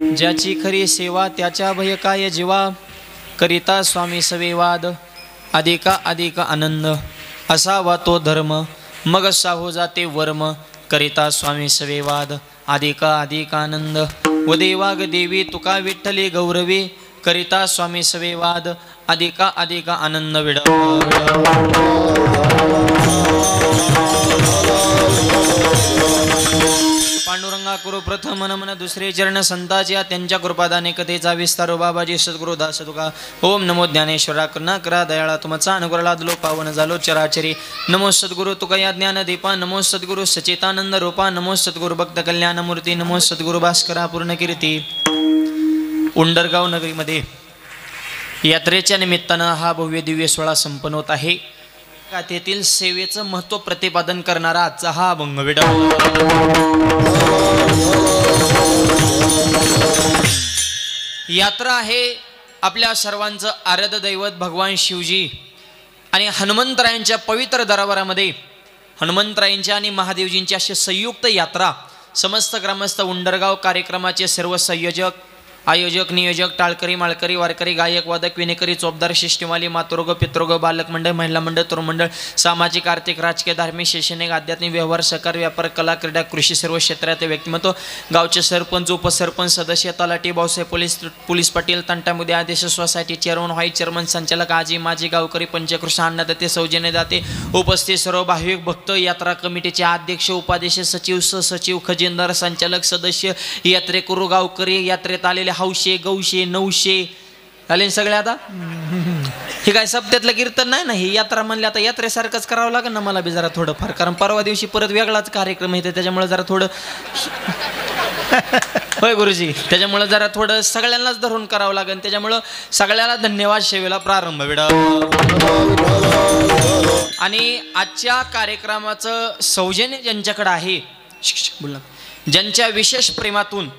ज्याची खरी सेवा त्याच्या भय काय जीवा, करिता स्वामी सवेवाद अधिका अधिक आनंद, असावा तो धर्म मग साहू जाते वर्म, करिता स्वामी सवेवाद अधिका अधिक आनंद, व देवाग देवी तुका विठ्ठली गौरवी, करिता स्वामी सवेवाद अधिका अधिक आनंद विड. पांडुरंगा करू प्रथम मन मन दुसरे चरण संताच्या, त्यांच्या कृपादाने कथेचा विस्तार बाबाजी सद्गुरु दास तुका. ओम नमो ज्ञानेश्वरा करुणा करा दयाळा तुमचा अनुग्रह लादलो पावन झालो चराचरी. नमो सद्गुरु तुका या ज्ञान दीपा, नमो सद्गुरु सचेतानंद रूपा, नमो सद्गुरु भक्त कल्याण मूर्ती, नमो सद्गुरु भास्करा पूर्ण कीर्ती. उंडरगाव नगरीमध्ये यात्रेच्या निमित्तानं हा भव्य दिव्य सोहळा संपन्न होत आहे. गाथेतील सेवेचं महत्त्व प्रतिपादन करणारा आजचा हा अभंग विडा. यात्रा आहे आपल्या सर्वांचं आराध्य दैवत भगवान शिवजी आणि हनुमंतरायांच्या पवित्र दरबारामध्ये हनुमंतरायांच्या आणि महादेवजींची अशी संयुक्त यात्रा. समस्त ग्रामस्थ उंडरगाव कार्यक्रमाचे सर्व संयोजक आयोजक नियोजक टाळकरी माळकरी वारकरी गायक वादक विनेकरी चोपदार शिष्टवाली मातृग पितृग बालक मंडळ महिला मंडळ तरुण मंडळ सामाजिक आर्थिक राजकीय धार्मिक शैक्षणिक आध्यात्मिक व्यवहार सहकार व्यापार कला क्रीडा कृषी सर्व क्षेत्रातील व्यक्तिमत्व गावचे सरपंच उपसरपंच सदस्य तलाठी भाऊसाहेब पोलीस पाटील तंटामध्ये आदेश सोसायटी चेअरमन व्हाईस चेअरमन संचालक आजी माजी गावकरी पंचकृष्ण अन्नदाते सौजन्यदाते उपस्थित सर्व भाविक भक्त यात्रा कमिटीचे अध्यक्ष उपाध्यक्ष सचिव सहसचिव खजिनदार संचालक सदस्य यात्रेकरू गावकरी यात्रेत आलेले हौशे गौशे नऊशे आले सगळे. आता हे काय सप्त्यातलं कीर्तन नाही ना, ही यात्रा म्हणली आता यात्रेसारखंच करावं लागेल ना मला बी जरा थोडंफार, कारण परवा दिवशी परत वेगळाच कार्यक्रम येते त्याच्यामुळे जरा थोडं होय गुरुजी, त्याच्यामुळं जरा थोडं सगळ्यांनाच धरून करावं लागेल. त्याच्यामुळं सगळ्याला धन्यवाद सेवेला प्रारंभ विडा. आणि आजच्या कार्यक्रमाचं सौजन्य ज्यांच्याकडे आहे बोला, ज्यांच्या विशेष प्रेमातून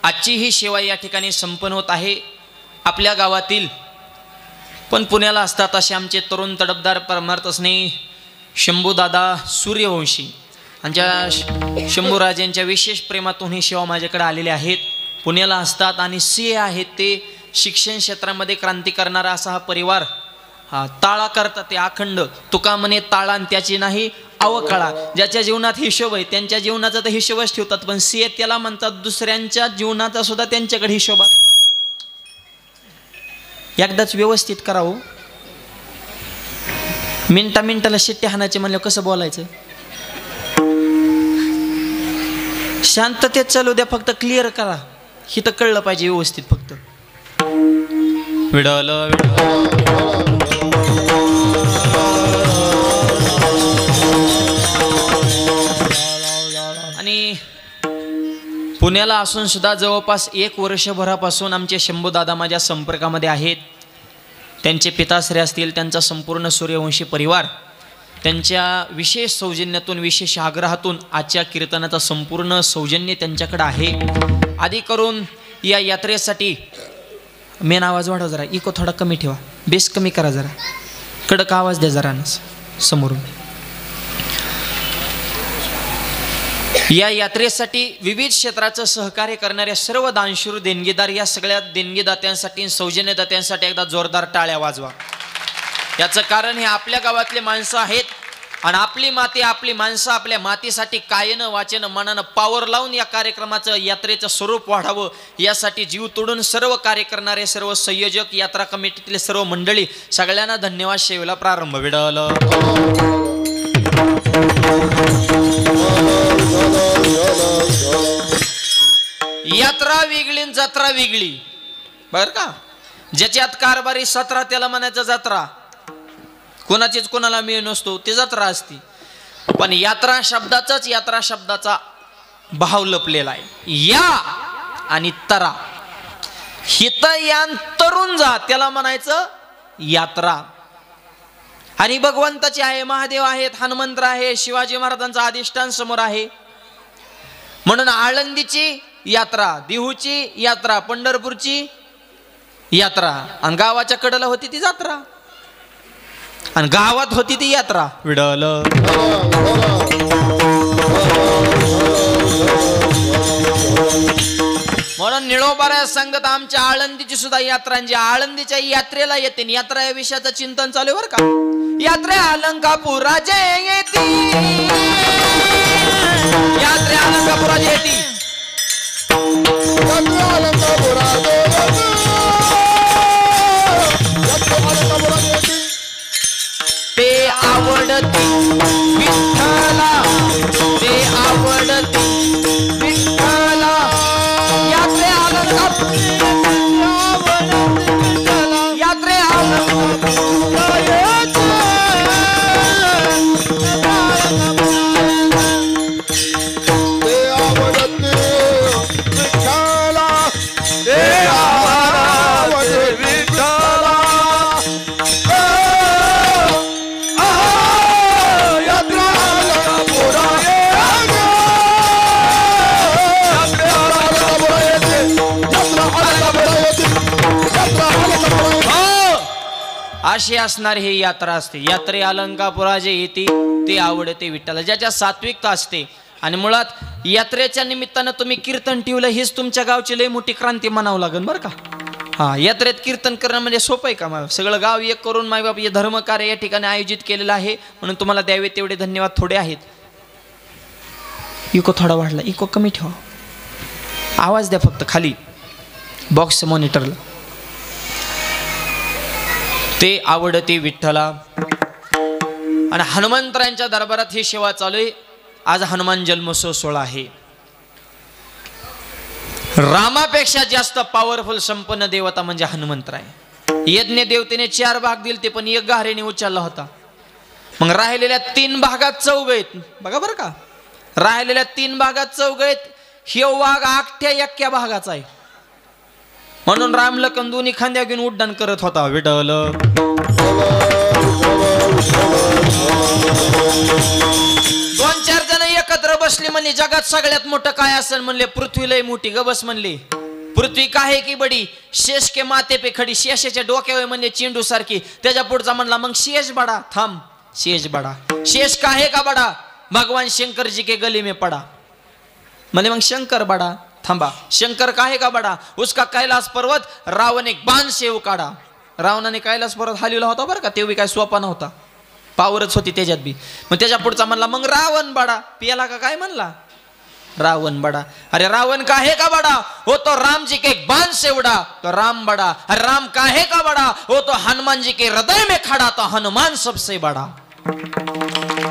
आजची ही सेवा या ठिकाणी संपन्न होत आहे. आपल्या गावातील पण पुण्याला असतात असे आमचे तरुण तडफदार परमार्थ स्नेही शंभूदादा सूर्यवंशी यांच्या शंभूराजांच्या विशेष प्रेमातून ही सेवा माझ्याकडे आलेली आहेत. पुण्याला असतात आणि सीए आहेत, ते शिक्षण क्षेत्रामध्ये क्रांती करणारा असा हा परिवार. हा ताळा करतात ते अखंड, तुका म्हणे ताळा आणि त्याची नाही अवकाळा. ज्याच्या जीवनात हिशोब आहे त्यांच्या जीवनाचा तर हिशोबच ठेवतात, पण सीए त्याला म्हणतात दुसऱ्यांच्या जीवनाचा सुद्धा त्यांच्याकडे हिशोब. एकदाच व्यवस्थित करावं, मिनिटाला शिट्टी हाणायचे म्हणलं कसं बोलायचं, शांततेत चालू द्या, फक्त क्लिअर करा, हे तर कळलं पाहिजे व्यवस्थित. फक्त आणि पुण्याला असून सुद्धा जवळपास 1 वर्षभरापासून आमचे शंभूदादा माझ्या संपर्कामध्ये आहेत. त्यांचे पिताश्री असतील, त्यांचा संपूर्ण सूर्यवंशी परिवार, त्यांच्या विशेष सौजन्यातून विशेष आग्रहातून आजच्या कीर्तनाचा संपूर्ण सौजन्य त्यांच्याकडे आहे. आधी करून या यात्रेसाठी मेन आवाज वाढवा जरा, इको थोडा कमी ठेवा, बेस कमी करा जरा, कडक आवाज द्या जरा समोरून. या यात्रेसाठी विविध क्षेत्राचं सहकार्य करणाऱ्या सर्व दानशूर देणगीदार या सगळ्या देणगीदात्यांसाठी सौजन्यदात्यांसाठी एकदा जोरदार टाळ्या वाजवा. याचं कारण हे आपल्या गावातले माणसं आहेत आणि आपली माती आपली माणसं आपल्या मातीसाठी कायनं वाचेनं मनानं पावर लावून या कार्यक्रमाचं यात्रेचं स्वरूप वाढावं यासाठी जीव तोडून सर्व कार्य करणारे सर्व संयोजक यात्रा कमिटीतले सर्व मंडळी सगळ्यांना धन्यवाद सेवेला प्रारंभ विडल. यात्रा वेगळी जत्रा वेगळी बर का. ज्याच्यात कारभारी 17 त्याला म्हणायचं जत्रा, कोणाचीच कोणाला मिळ नसतो ती जत्रा असती. पण यात्रा शब्दाचाच यात्रा शब्दाचा भाव लपलेला आहे. या आणि तरा, हित यान तरुण जा त्याला म्हणायचं यात्रा. आणि भगवंताचे आहे, महादेव आहेत, हनुमंत आहे, शिवाजी महाराजांचा अधिष्ठान समोर आहे. म्हणून आळंदीची यात्रा, देहूची यात्रा, पंढरपूरची यात्रा, आणि गावाच्या कडेला होती ती जत्रा आणि गावात होती ती यात्रा विडल. म्हणून निळो गावबारा सांगतात आमच्या आळंदीची सुद्धा यात्रा, जी आळंदीच्या यात्रेला येते, यात्रा या विषयाचं चिंतन चालू आहे बरं का। यात्रे अलंकापुराचे येती, यात्रे अलंकापुराचे येती, ते आवडती विठ्ठला, ते आवडती विठ्ठला, यात्रे अलंकापुर, यात्रे अशी असणारी ही यात्रा असते। यात्रे अलंकापुरा जे येते ते आवडते विठ्ठला, ज्याच्या सात्विकता असते। आणि मुळात यात्रेच्या निमित्तानं तुम्ही कीर्तन ठेवलं, हेच तुमच्या गावची लय मोठी क्रांती म्हणावं लागेल बरं का। हा, यात्रेत कीर्तन करणं म्हणजे सोपं आहे का? मला सगळं गाव एक करून मायबाप हे धर्मकार्य या ठिकाणी आयोजित केलेलं आहे, म्हणून तुम्हाला द्यावे तेवढे धन्यवाद थोडे आहेत। इको थोडा वाढला, इको कमी ठेवा, आवाज द्या फक्त खाली बॉक्स मॉनिटरला। ते आवडते विठ्ठला। आणि हनुमंतरायांच्या दरबारात ही सेवा चालू आहे। आज हनुमान जन्मोत्सव सोहळा आहे। रामापेक्षा जास्त पॉवरफुल संपन्न देवता म्हणजे हनुमंतराय। यज्ञ देवतेने 4 भाग दिले, ते पण एक गारेने उचलला होता। मग राहिलेल्या 3 भागात चौघ आहेत बघा बरं का, राहिलेल्या 3 भागात चौघ आहेत। हे वाघ आखट्या एक्क्या भागाचा आहे, म्हणून राम लखन दोन्ही खांद्या घेऊन उड्डाण करत होता। विठ्ठल 2-4 जण एकत्र बसले, म्हणले जगात सगळ्यात मोठं काय असेल? म्हणले पृथ्वी लय मोठी, गबस म्हणले पृथ्वी काहे की बडी, शेष के माते पे खडी, शेषाच्या डोक्यावर म्हणले चेंडू सारखी। त्याच्या पुढचा म्हणला मग शेष बडा, थांब शेष बडा, शेष काहे का बडा? भगवान शंकर जी के गले में पड़ा। म्हणजे मग शंकर बडा, थांबा शंकर काहे का बडा? उसका कैलाश पर्वत रावण एक बाण से उकाडा। रावणाने कैलास पर्वत हलवला होता बरं का, तेव्हा काय सोपा नव्हता, पावरच होती त्याच्यात बी। मग त्याच्या पुढचा म्हणला मग रावण बडा, पियाला का काय म्हणला? रावण बडा। अरे रावण काहे का बडा? हो तो राम जी के बाण से उड़ा, तो राम बडा। अरे राम काहे का बडा? हो तो हनुमान जी के हृदय में खड़ा, तो हनुमान सबसे बडा।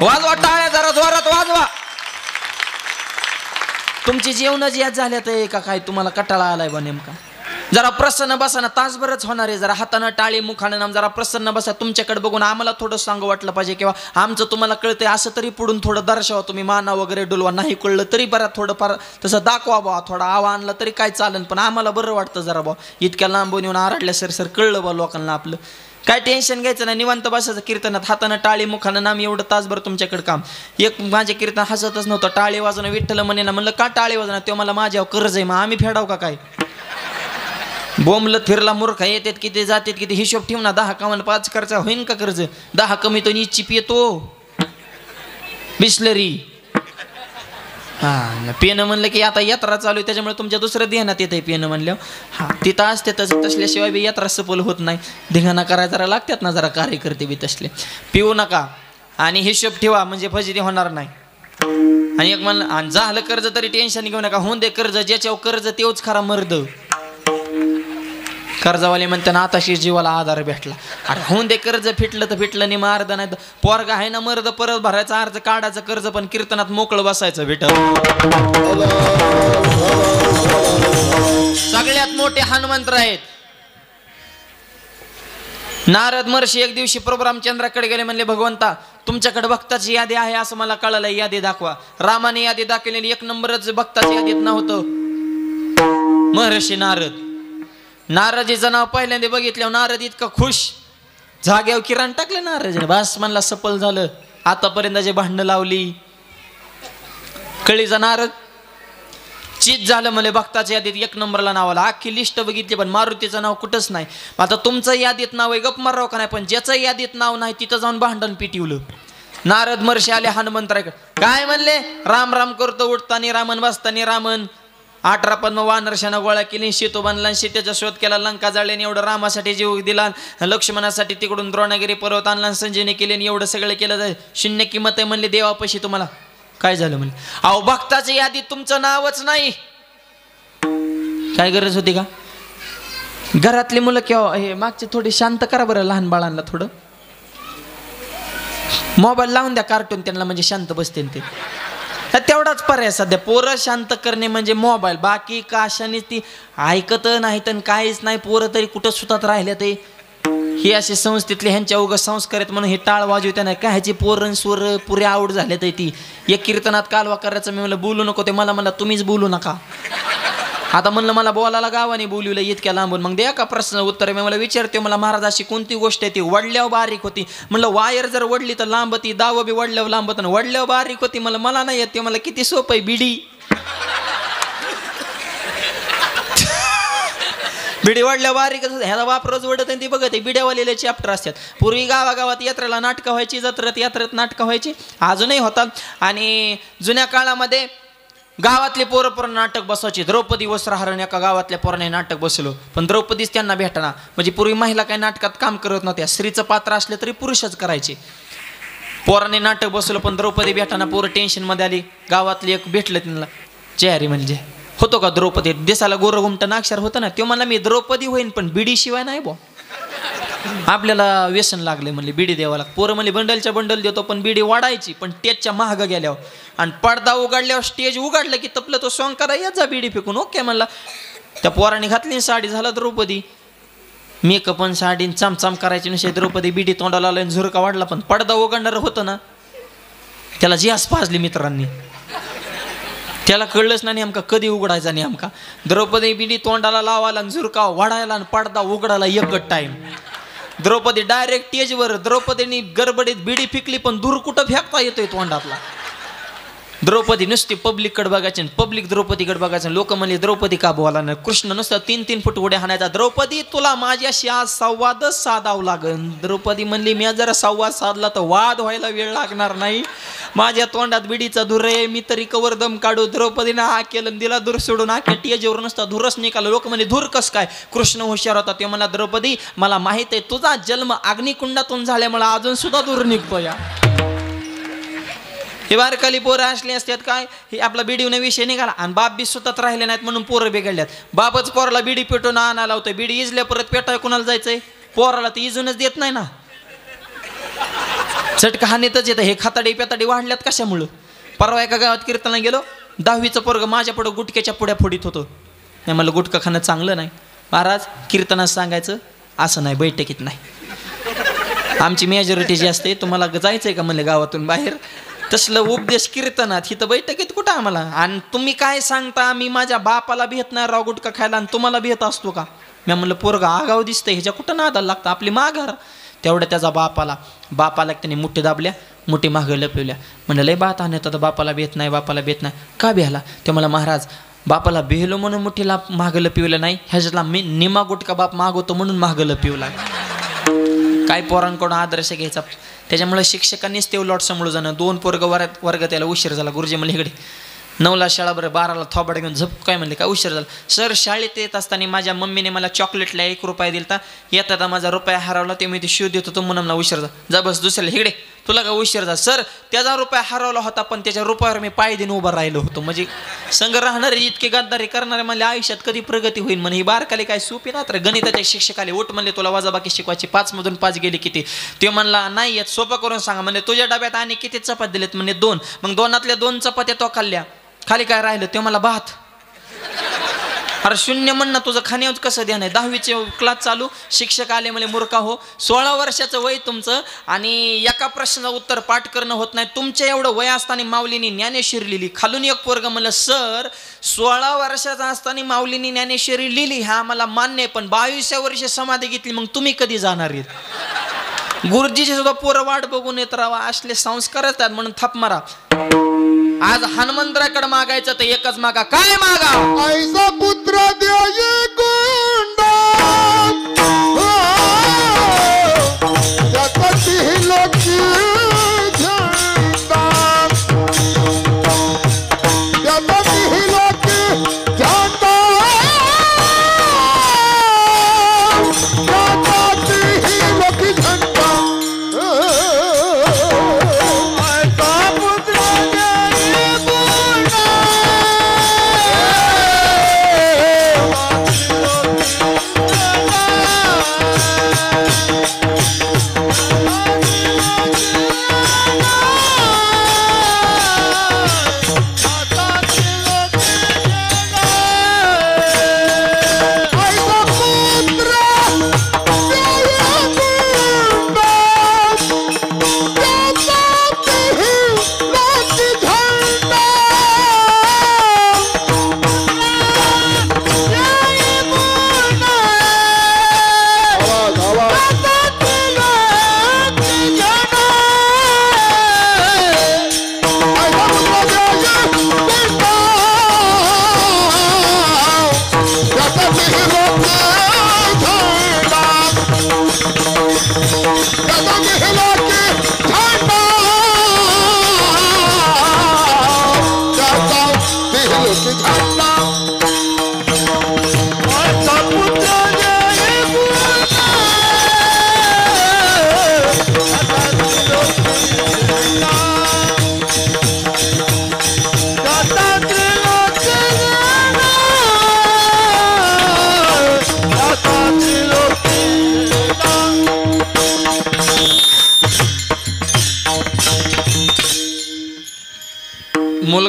वाजवा टाळ्या जरा जोरात वाजवा। तुमची जेवणच याद झाल्यात का काय? तुम्हाला कटाळा आलाय बा नेमका? जरा प्रसन्न बसा ना, तासभरच होणार आहे। जरा हातानं टाळी मुखानं नाम, जरा प्रसन्न बसा। तुमच्याकडे बघून आम्हाला थोडं सांगू वाटलं पाहिजे, किंवा आमचं तुम्हाला कळतंय असं तरी पुढून थोडं दर्शवा। तुम्ही माना वगैरे डुलवा, नाही कळलं तरी बरं थोडं फार तसं दाखवा बा, थोडा आवा आणला तरी काय चालेल, पण आम्हाला बरं वाटतं जरा बा। इतक्या लांबून येऊन आरडल्या सर कळलं बा लोकांना आपलं, काय टेन्शन घ्यायचं नाही, निवांत बसायचं कीर्तनात, हातानं टाळी मुखानं नाम, एवढं तासभर तुमच्याकडे काम। एक माझे कीर्तन हसतच नव्हतं, टाळी वाजवणं विठ्ठल म्हणे ना, म्हणलं का टाळी वाजवणं? तो मला माझ्यावर कर्ज आहे, मग आम्ही फेडाव का काय? बोंबलत फिरला मूर्ख, येतात किती जातात किती, हिशोब ठेव ना। 10 कामाला 5 खर्च होईन का कर्ज? 10 कमी तो चिप येतो बिस्लरी। हा, पेनं म्हणलं की आता यात्रा चालू आहे, त्याच्यामुळे तुमच्या दुसरं ध्यानात येत आहे पेनं म्हणल्यावर। हा, तिथं असते तसल्याशिवाय बी यात्रा सफल होत नाही। धिंगाणा करायला जरा लागतात ना, जरा कार्यकर्ते बी तसले। पिऊ नका आणि हिशोब ठेवा, म्हणजे फजिती होणार नाही। आणि एक म्हणलं झालं कर्ज तरी टेन्शन घेऊ नका, होऊन दे कर्ज, ज्याच्यावर कर्ज तेवच खरा मर्द। कर्जवाले म्हणते ना आताशी जीवाला आधार भेटला। अरे होऊन दे कर्ज, फिटलं तर फिटलं, नाही अर्ध नाही पोरगा आहे ना मर्द, परत भरायचा अर्ज काढायचं कर्ज, पण कीर्तनात मोकळं बसायचं भेट। सगळ्यात मोठे हनुमंत आहेत। नारद महर्षी एक दिवशी प्रभू रामचंद्राकडे गेले, म्हणले भगवंता तुमच्याकडे भक्ताची यादी आहे असं मला कळलं, यादी दाखवा। रामाने यादी दाखवलेली 1 नंबरच भक्ताची यादीत नव्हतं महर्षी नारदीचं नाव पहिल्यांदा बघितल्यावर नारद इतका खुश, जाग्यावर किरण टाकले नारदीने, बस म्हणला सफल झालं, आतापर्यंत जे भांडणं लावली कळीचा नारद चित झालं, मला भक्ताच्या यादीत 1 नंबरला नाव आलं। अख्खी लिस्ट बघितली पण मारुतीचं नाव कुठंच नाही। आता तुमचं यादीत नाव आहे गप माराव का नाही, पण ज्याचं यादीत नाव नाही तिथं जाऊन भांडण पिटिवलं। नारद महर्षी आले हनुमंतराकडे, काय म्हणले? राम राम करतो उठतानी रामन, बसतानी रामन, 18 पद्म वानरशाना गोळा केली, सेतू बांधला, सीतेचा शोध केला, लंका जाळल्याने, एवढं रामासाठी जीव दिला, लक्ष्मणासाठी तिकडून द्रोणागिरी पर्वत आणला, संजीवनी केली, एवढं सगळं केलं जाय, शून्य किंमत आहे म्हणले देवापाशी तुम्हाला. काय झालं म्हणले, अहो भक्ताच्या यादीत तुमचं नावच नाही. काय गरज होती का? घरातली मुलं किंवा हे मागचे थोडी शांत करा बरं, लहान बाळांना थोडं मोबाईल लावून द्या कार्टून त्यांना, म्हणजे शांत बसते ते. तेवढाच पर्याय सध्या, पोरं शांत करणे म्हणजे मोबाईल, बाकी काशाने ती ऐकत नाही तर काहीच नाही. पोरं तरी कुठं सुतात राहिले ते, हे असे संस्थेतले ह्यांच्या उगा संस्कार आहेत म्हणून हे टाळ वाजवते नाही काय, ह्याची पोरण स्वर पुरे आवड झाले तर ती. एक कीर्तनात कालवा करायचं, मी म्हणलं बोलू नको, ते मला तुम्हीच बोलू नका. आता म्हणलं मला बोलायला गावाने बोलवलं इतक्या लांबून, मग द्या का प्रश्न उत्तर. मी मला विचारते, मला महाराज अशी कोणती गोष्ट आहे ती वडल्यावर बारीक होती? म्हणलं वायर जर वडली तर लांब ती, दाव बी वडल्यावर लांबत ना, वडल्यावर बारीक होती. मला नाही येते, मला किती सोपं आहे. बिडी बिडी वाढल्या बारीक, ह्याला वापरच वडत आणि ती बघत बिड्यावालेले चॅप्टर असतात. पूर्वी गावागावात यात्रेला नाटकं व्हायची, यात्रेत नाटकं व्हायची, अजूनही होतात. आणि जुन्या काळामध्ये गावातले पोरं नाटक बसवायचे. द्रौपदी वस्त्रहरण एका गावातल्या पोराने नाटक बसलो, पण द्रौपदीच त्यांना भेटना. म्हणजे पूर्वी महिला काही नाटकात काम करत नव्हत्या, स्त्रीचं पात्र असलं तरी पुरुषच करायचे. पोराने नाटक बसवलं पण द्रौपदी भेटाना, पोरं टेन्शन मध्ये आली. गावातली एक भेटलं त्यांना, जयारी म्हणजे होतो का द्रौपदी, देसाला गोरं घुमटं अक्षर होतं ना, तो म्हणला मी द्रौपदी होईन पण बिडी शिवाय नाही बो. आपल्याला व्यसन लागले म्हणले बिडी द्यावाला. पोरं म्हणले बंडलच्या बंडल देतो, पण बिडी वाढायची, पण टेजच्या महाग गेल्यावर. आणि पडदा उघडल्यावर स्टेज उघडलं की तपलं तो सॉंग करा, याचा बिडी फेकून. ओके म्हणला. त्या पोराने घातली साडी, झाला द्रौपदी. मेकअप पण साडी चामचाम करायची नसे, द्रौपदी बिडी तोंडाला आलं, झुरका वाढला. पण पडदा उघडणार होतं ना, त्याला जिहास पाजली मित्रांनी. त्याला कळलंच नाही नेमका कधी उघडायचा नेमका. द्रौपदी बिडी तोंडाला लावायला, झुरका वाढायला आणि पडदा उघडायला एकच टाइम. द्रौपदी डायरेक्ट स्टेजवर. द्रौपदीने गडबडीत बिडी फिकली, पण दूर कुठं फेकता येतोय तोंडातला. द्रौपदी नुसती पब्लिककडे बघायची, पब्लिक द्रौपदीकडे बघायचं. लोक म्हणले द्रौपदी का बोला नाही. कृष्ण नुसतं 3-3 फूट उड्या हाणायचा. द्रौपदी तुला माझ्याशी आज संवादच साधावं लागेल. द्रौपदी म्हणली मी जरा संवाद साधला तर वाद व्हायला वेळ लागणार नाही. माझ्या तोंडात बिडीचा धूर आहे, मी तरी कवर दम काढू. द्रौपदीनं हा केलं, दिला धूर सोडून. आख्या टेजवर नुसता धूरच निघाला. लोक म्हणजे धूर कस काय? कृष्ण हुशार होता. ते म्हणला द्रौपदी मला माहित आहे तुझा जन्म अग्निकुंडातून झाल्यामुळे अजून सुद्धा धूर निघतो. या हे बारकाली पोरं असली असतात काय, हे आपला बिडीवने विषय निघाला. आणि बाप बी सुतात राहिले नाहीत म्हणून पोरं बिघडल्यात. बापच पोराला बिडी पेटून आणायला होतं. बिडी इजल्या परत पेटाय कुणाला जायचंय? पोराला तर इजूनच देत नाही ना. चटका हानीतच येतं. हे खाताडी पेताडी वाढल्यात कशामुळं? परवा एका गावात कीर्तनाला गेलो, 10वीचं पोरग माझ्या पुढं गुटक्याच्या पुढ्या फोडीत होतं. नाही मला गुटखा खाणं चांगलं नाही. महाराज कीर्तनात सांगायचं असं नाही, बैठकीत नाही. आमची मेजॉरिटी जी असते, तुम्हाला जायचंय का म्हणले गावातून बाहेर, तसलं उपदेश कीर्तनात. ही तर बैठकीत कुठं आम्हाला. आणि तुम्ही काय सांगता, मी माझ्या बापाला भेट नाही राव गुटखा खायला, आणि तुम्हाला भेट असतो का? मी म्हणलं पोरगा आगाव दिसतंय, ह्याच्या कुठं नादाला लागतं, आपली माघार. तेवढ्या त्याचा बापाला त्याने मुठी दाबल्या, मुठी मागं लपवल्या. म्हणलं लय बात आणत आता, बापाला भेट नाही, बापाला भेट नाही. का बिहाला? ते मला महाराज बापाला बिहलो म्हणून मुठीला मागं लपवलं नाही, ह्याच्यातला मी निमा गुटका बाप मागवतो म्हणून मागं लपवला. काय पोरांकडून आदर्श घ्यायचा. त्याच्यामुळे शिक्षकांनीच ते उलट समोर जाणं. 2 पोरग वर्ग त्याला उशीर झाला. गुरुजी म्हणले इकडे 9ला शाळा, बरं 12ला थोबाड घेऊन झप. काय म्हणले काय उशीर झाला? सर शाळेत येत असताना माझ्या मम्मीने मला चॉकलेटला 1 रुपया दिलता, येतात माझा रुपया हरवला, ते मी ते शोध देत होतो म्हणून मला उशीर झाला. जा बस दुसऱ्याला इकडे तुला काय उशीर झाला? सर त्याचा रुपया हरवला होता, पण त्याच्या रुपयावर मी पाय देऊन उभं राहिलो होतो. म्हणजे संघ राहणारे इतके गद्दारी करणारे म्हणले आयुष्यात कधी प्रगती होईल म्हणे. ही बारकाली काय सोपी ना. तर गणिताच्या शिक्षकाले उठ म्हणले तुला वजाबाकी शिकवायची, 5 मधून 5 गेले किती? ते म्हणला नाही येत, सोपं करून सांगा. म्हणजे तुझ्या डब्यात आणि किती चपात दिलेत? म्हणजे 2. मग 2तल्या 2 चपात्या तो खाल्ल्या, खाली काय राहिलं? ते मला भात. अरे 0 म्हणणं तुझं खाण्यावर कसं ध्यान आहे? 10वीचे क्लास चालू, शिक्षक आले म्हणे मूर्खा हो, 16 वर्षाचं वय तुमचं आणि एका प्रश्नाचं उत्तर पाठ करणं होत नाही. तुमच्या एवढं वय असताना माऊलीनी ज्ञानेश्वरी लिहिली. खालून एक पोरग म्हणलं सर 16 वर्षाचा असताना माऊलीनी ज्ञानेश्वरी लिहिली, हा मला मान्य आहे, पण 22व्या वर्षी समाधी घेतली, मग तुम्ही कधी जाणार आहेत? गुरुजीचे सुद्धा पोरं वाट बघून येत राहा. असले संस्कार असतात म्हणून थाप मारा. आज हनुमंतराकडे मागायचं तर एकच मागा. काय मागा? ऐसा पुत्र द्याये गोंडा, त्याचा तिलकी झेंडा, त्याचा तिलकी झेंडा.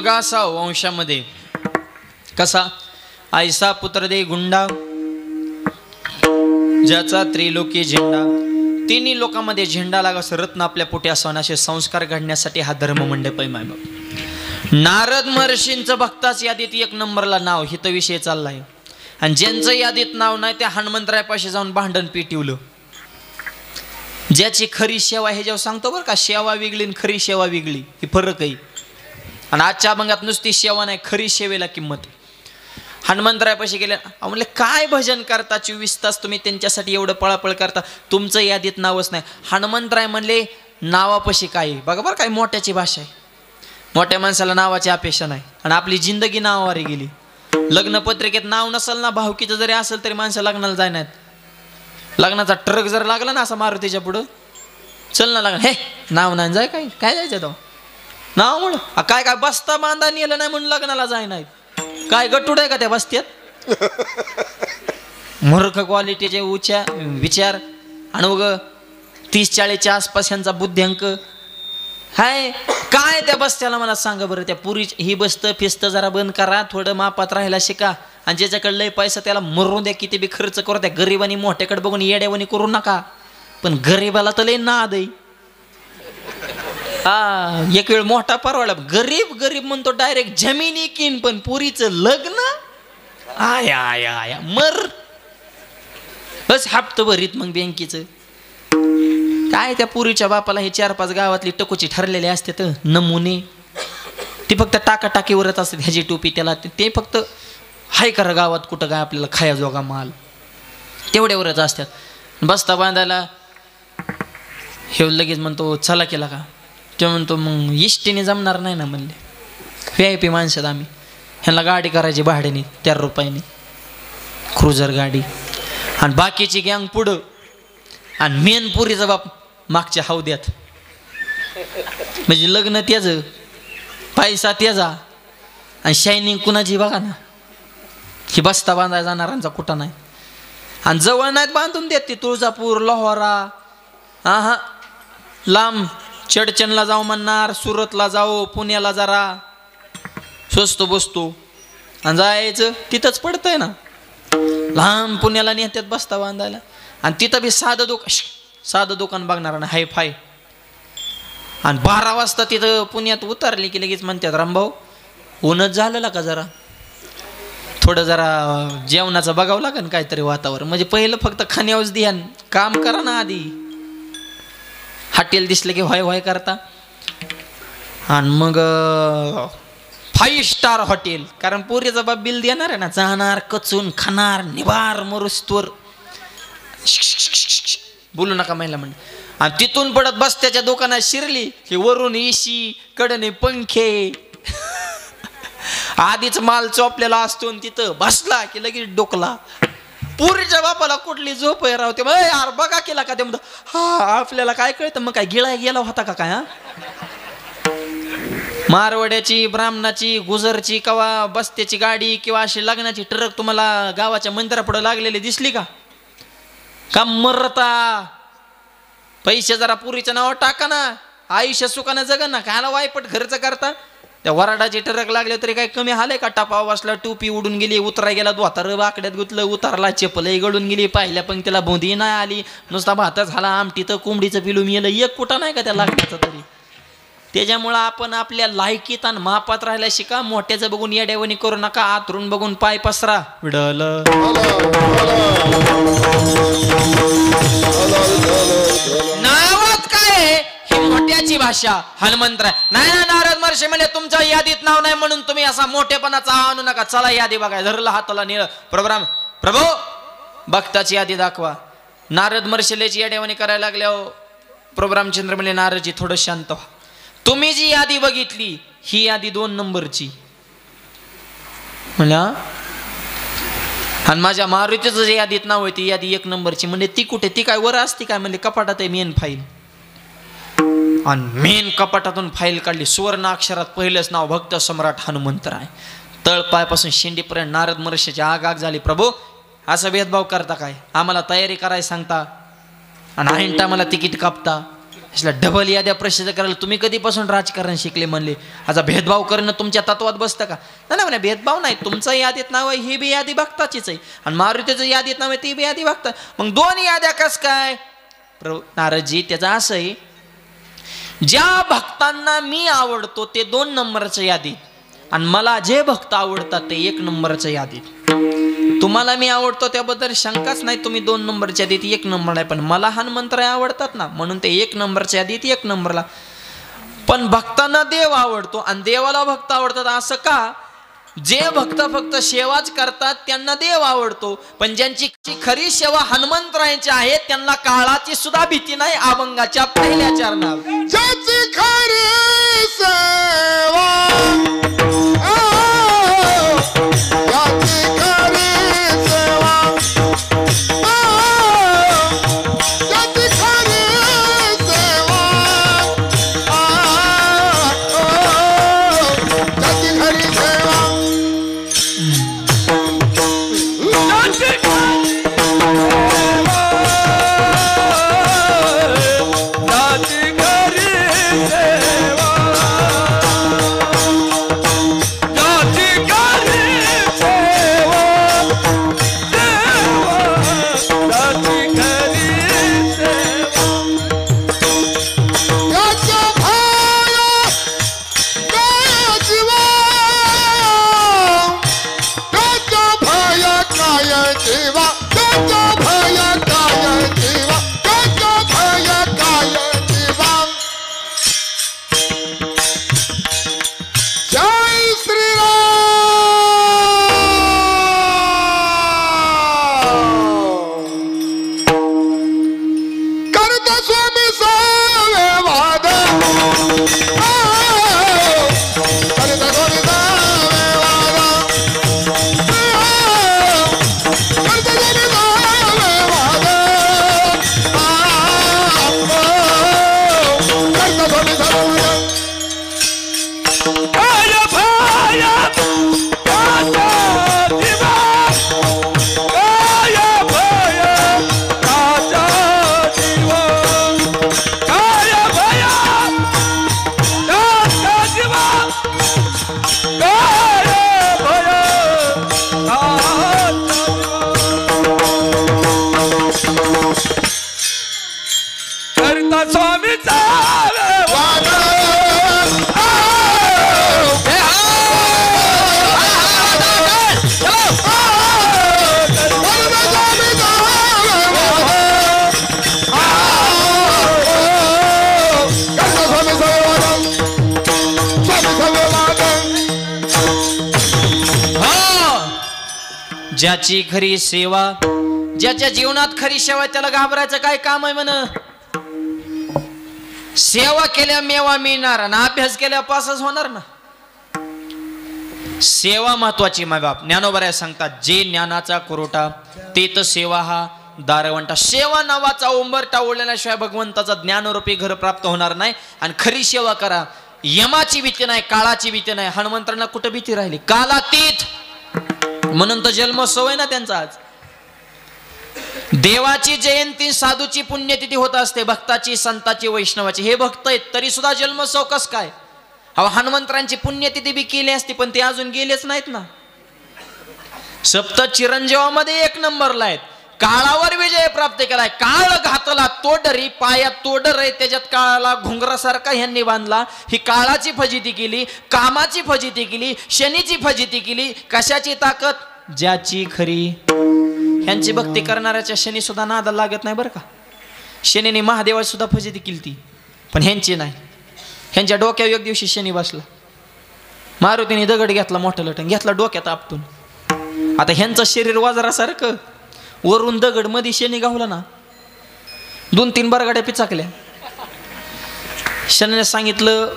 मुलगा असा वंशामध्ये कसा, ऐसा पुत्र दे गुंडा ज्याचा त्रिलोकी झेंडा, तिन्ही लोकांमध्ये झेंडा लागास रत्न आपल्या पोटी असावं असे संस्कार घडण्यासाठी हा धर्म मंडप आहे. माय बाप नारद महर्षींचं भक्ताच यादीत एक नंबरला नाव, हित विषय चाललाय. आणि ज्यांचं यादीत नाव नाही त्या हनुमंतरायापाशी जाऊन भांडण पिटिवलं. ज्याची खरी सेवा हे जेव्हा सांगतो बरं का, सेवा वेगळी आणि खरी सेवा वेगळी, ही फरक आहे. आणि आजच्या अभंगात नुसती सेवा नाही, खरी सेवेला किंमत. हनुमंतरायापाशी गेले, म्हणले काय भजन करता 24 तास तुम्ही त्यांच्यासाठी एवढं पळापळ करता, तुमचं यादीत नावच नाही. हनुमंतराय म्हणले नावापाशी काय बघा बरं, काय मोठ्याची भाषा आहे. मोठ्या माणसाला नावाची अपेक्षा नाही आणि आपली जिंदगी नावावारी गेली. लग्नपत्रिकेत नाव नसेल ना, भावकीचं जरी असेल तरी माणसं लग्नाला जाय नाहीत. लग्नाचा ट्रक जर लागला ना असा मारुतीच्या पुढं, चल ना लग्न, हे नाव नाही जाय, काय काय जायचं तो नाव म्हण, काय काय बस्ता बांधा नेलं नाही म्हणून लग्नाला जाय नाहीत. काय गटूड आहे का त्या बस्त्यात. मूर्ख क्वालिटीचे विचार आणि उग 30-40च्या आसपास यांचा बुद्ध्यांक हाय. काय त्या बस्त्याला मला सांगा बरं, त्या पुरी ही बसत फिस्त जरा बंद करा, थोडं मापात राहायला शिका. आणि ज्याच्याकडे लय पैसा त्याला मरून द्या, किती बी खर्च करू द्या. गरीबानी मोठ्याकडे बघून येड्यावानी करू नका. पण गरीबाला तर लय नाद आहे. हा एक वेळ मोठा परवाडा, गरीब गरीब म्हणतो डायरेक्ट जमिनी किन, पण पुरीचं लग्न आया आया आया मर बस हप्ता भरीत. मग बँकेचं काय, त्या पुरीच्या बापाला हे 4-5 गावातली टकोची ठरलेले असते तर नमुने, ती फक्त टाकाटाकीवरच असते. ह्याची टोपी त्याला ते फक्त हाय करा गावात कुठं काय आपल्याला खायाजोगा माल तेवढ्यावरच असतात. बस्ता बांधायला हे लगेच म्हणतो चला केला का, ते म्हणतो मग इष्टीने जमणार नाही ना. म्हणले VIP माणसात आम्ही, ह्यांना गाडी करायची भाड्याने 4 रुपयाने, क्रुझर गाडी. आणि बाकीची गँग पुढं आणि मेन पुरीचा बाप मागच्या हौद्यात. म्हणजे लग्न त्याचं, पैसा त्याचा आणि शायनिंग कुणाची बघा ना. ही बस्ता बांधायला जाणाऱ्यांचा कुठं नाही. आणि जवळ नाहीत बांधून देत ती, तुळजापूर लोहारा हा लांब चडचणला जाऊ म्हणणार, सुरतला जाऊ, पुण्याला जरा स्वस्त बसतो आणि जायचं तिथंच पडतंय ना. लांब पुण्याला नेत्यात बस्ता बांधायला. आणि तिथं बी साधं दुकान बघणार ना, हाय फाय. आणि 12 वाजता तिथं पुण्यात उतरली की लगेच म्हणतात रामभाऊ ऊनच झालं का, जरा थोडं जरा जेवणाचं बघावं लागेल काहीतरी वातावरण. म्हणजे पहिलं फक्त खाण्यावरच ध्यान, काम करा ना आधी. हॉटेल दिसलं की व्हाय व्हाय करता. आणि मग 5 स्टार हॉटेल, कारण पुरीचा बाप बिल देणार आहे ना, जाणार कचून खाणार निभार मरुस्तवर बोलू नका महिला म्हणजे. आणि तिथून पडत बस्त्याच्या दुकानात शिरली की वरून एसी कडने पंखे, आधीच माल चोपलेला असतो. तिथं बसला की लगेच डोकला. पुरीच्या बापाला कुठली झोप आहे राहते. यार बघा केला का ते म्हणतो, हा आपल्याला काय कळतं मग, काय गिळाय गेला होता का काय. हा मारवाड्याची, ब्राह्मणाची, गुजरची किंवा बस्त्याची गाडी किंवा अशी लग्नाची ट्रक तुम्हाला गावाच्या मंदिरापुढे लागलेली दिसली का मरता. पैसे जरा पुरीच्या नावावर टाका ना, आयुष्य सुखानं जगा ना, कायला वायपट खर्च करता. त्या वराडाची ट्रक लागले तरी काय कमी हालय का. टापाव वाचला, टोपी उडून गेली, उतरा गेला, द्वातार बाकड्यात गुतलं, उतारला, चपलही गळून गेली, पाहिल्या पंक्तीला बोंदी नाही आली, नुसता भातच झाला, आमटीचं कोंबडीचं पिलू मिळलं, एक कुठं नाही का त्या लागण्याचं तरी. त्याच्यामुळं आपण आपल्या लायकीत आणि मापात राहायला शिका. मोठ्याचं बघून येड्यावणी करू नका, आतरून बघून पाय पसरा. विडलं नावात काय ही मोठ्याची भाषा. हनुमंतराय नाही ना, नारद महर्षी म्हणजे तुमच्या यादीत नाव नाही म्हणून तुम्ही असा मोठेपणाचा आणू नका. चला यादी बघाय, धरला हाताला निळ प्रोग्राम, प्रभू भक्ताची यादी दाखवा. नारद महर्षीची येड्यावणी करायला लागल्यावर प्रोग्रामचंद्र म्हणले नारदजी थोडं शांत व्हा. तुम्ही जी यादी बघितली ही यादी 2 नंबरची म्हणला, आणि माझ्या मारुतीचं जे यादीत नाव आहे ती यादी 1 नंबरची. म्हणजे ती कुठे, ती काय वर असती काय. म्हणजे कपाटात आहे मेन फाईल, आणि मेन कपाटातून फाईल काढली. सुवर्ण अक्षरात पहिलंच नाव भक्त सम्राट हनुमंतराय. तळपायपासून शेंडीपर्यंत नारद महर्षीची आग आग झाली. प्रभू असं भेदभाव करता काय, आम्हाला तयारी करायला सांगता आणि ऐंटा मला तिकीट कापता. असला डबल याद्या प्रसिद्ध करायला तुम्ही कधीपासून राजकारण शिकले म्हणले? आता भेदभाव करणं तुमच्या तत्वात बसतं का? नाही म्हणा, भेदभाव नाही. तुमचं यादीत नाव आहे, ही बी यादी भक्ताचीच आहे, आणि मारुतीचं यादीत नाव आहे, ती बी यादी भक्ता. मग दोन याद्या कस काय? नारदजी, त्याचं असं आहे, ज्या भक्तांना मी आवडतो ते 2 नंबरच्या यादीत, आणि मला जे भक्त आवडतात ते 1 नंबरच्या यादीत. तुम्हाला मी आवडतो त्याबद्दल शंकाच नाही, तुम्ही 2 नंबरच्या यादीत 1 नंबर आहे. पण मला हनुमंतराय आवडतात ना, म्हणून ते 1 नंबरच्या यादीत 1 नंबरला. पण भक्तांना देव आवडतो आणि देवाला भक्त आवडतात, असं का? जे भक्त फक्त सेवाच करतात त्यांना देव आवडतो, पण ज्यांची खरी सेवा हनुमंतरायांची आहे त्यांना काळाची सुद्धा भीती नाही. अभंगाच्या पहिल्या चरणात ज्याची खरी सेवा, ज्याची खरी सेवा, ज्याची खरी सेवा, ज्याची खरी सेवा, ज्याची खरी सेवा, ज्याच्या जीवनात खरी सेवा, त्याला घाबरायचं काय काम आहे? म्हण, सेवा केल्या मेवा मिळणार आणि अभ्यास केल्या पासच होणार ना. सेवा महत्वाची. माय बाप ज्ञानोबराय सांगतात, जे ज्ञानाचा कुरोटा ते तर सेवा हा दारवंटा. सेवा नावाचा उंबरटा ओढल्याशिवाय भगवंताचा ज्ञानरूपी घर प्राप्त होणार नाही. आणि खरी सेवा करा. यमाची भीती नाही, काळाची भीती नाही. हनुमंतांना कुठं भीती राहिली? कालातीत. म्हणून तर जन्मोत्सव आहे ना त्यांचा आज. देवाची जयंती, साधूची पुण्यतिथी होत असते, भक्ताची, संताची, वैष्णवाची. हे भक्त आहेत तरी सुद्धा जन्मोत्सव कस काय? अहो, हनुमंतरांची पुण्यतिथी बी केली असती पण ते अजून गेलेच नाहीत ना. सप्त चिरंजीवामध्ये 1 नंबरला आहेत. काळावर विजय प्राप्त केलाय. काळ घातला तोडरी, पायात तोडर आहे, त्याच्यात काळाला घुंगरासारखा ह्यांनी बांधला. ही काळाची फजिती केली, कामाची फजिती केली, शनीची फजिती केली. कशाची ताकद? ज्याची खरी. ह्यांची भक्ती करणाऱ्याच्या शनी सुद्धा नादाला लागत नाही बरं का. शनीने महादेवाची सुद्धा फजिती केली ती, पण ह्यांची नाही. ह्यांच्या डोक्यावर एक दिवशी शनी बसला. मारुतीने दगड घेतला, मोठं लटण घेतला डोक्यात आपटून. आता ह्यांचं शरीर वाजरासारखं, वरून दगड, मध्ये शनी गावला ना. 2-3 बरगाड्या पिचाकल्या. शनीने सांगितलं,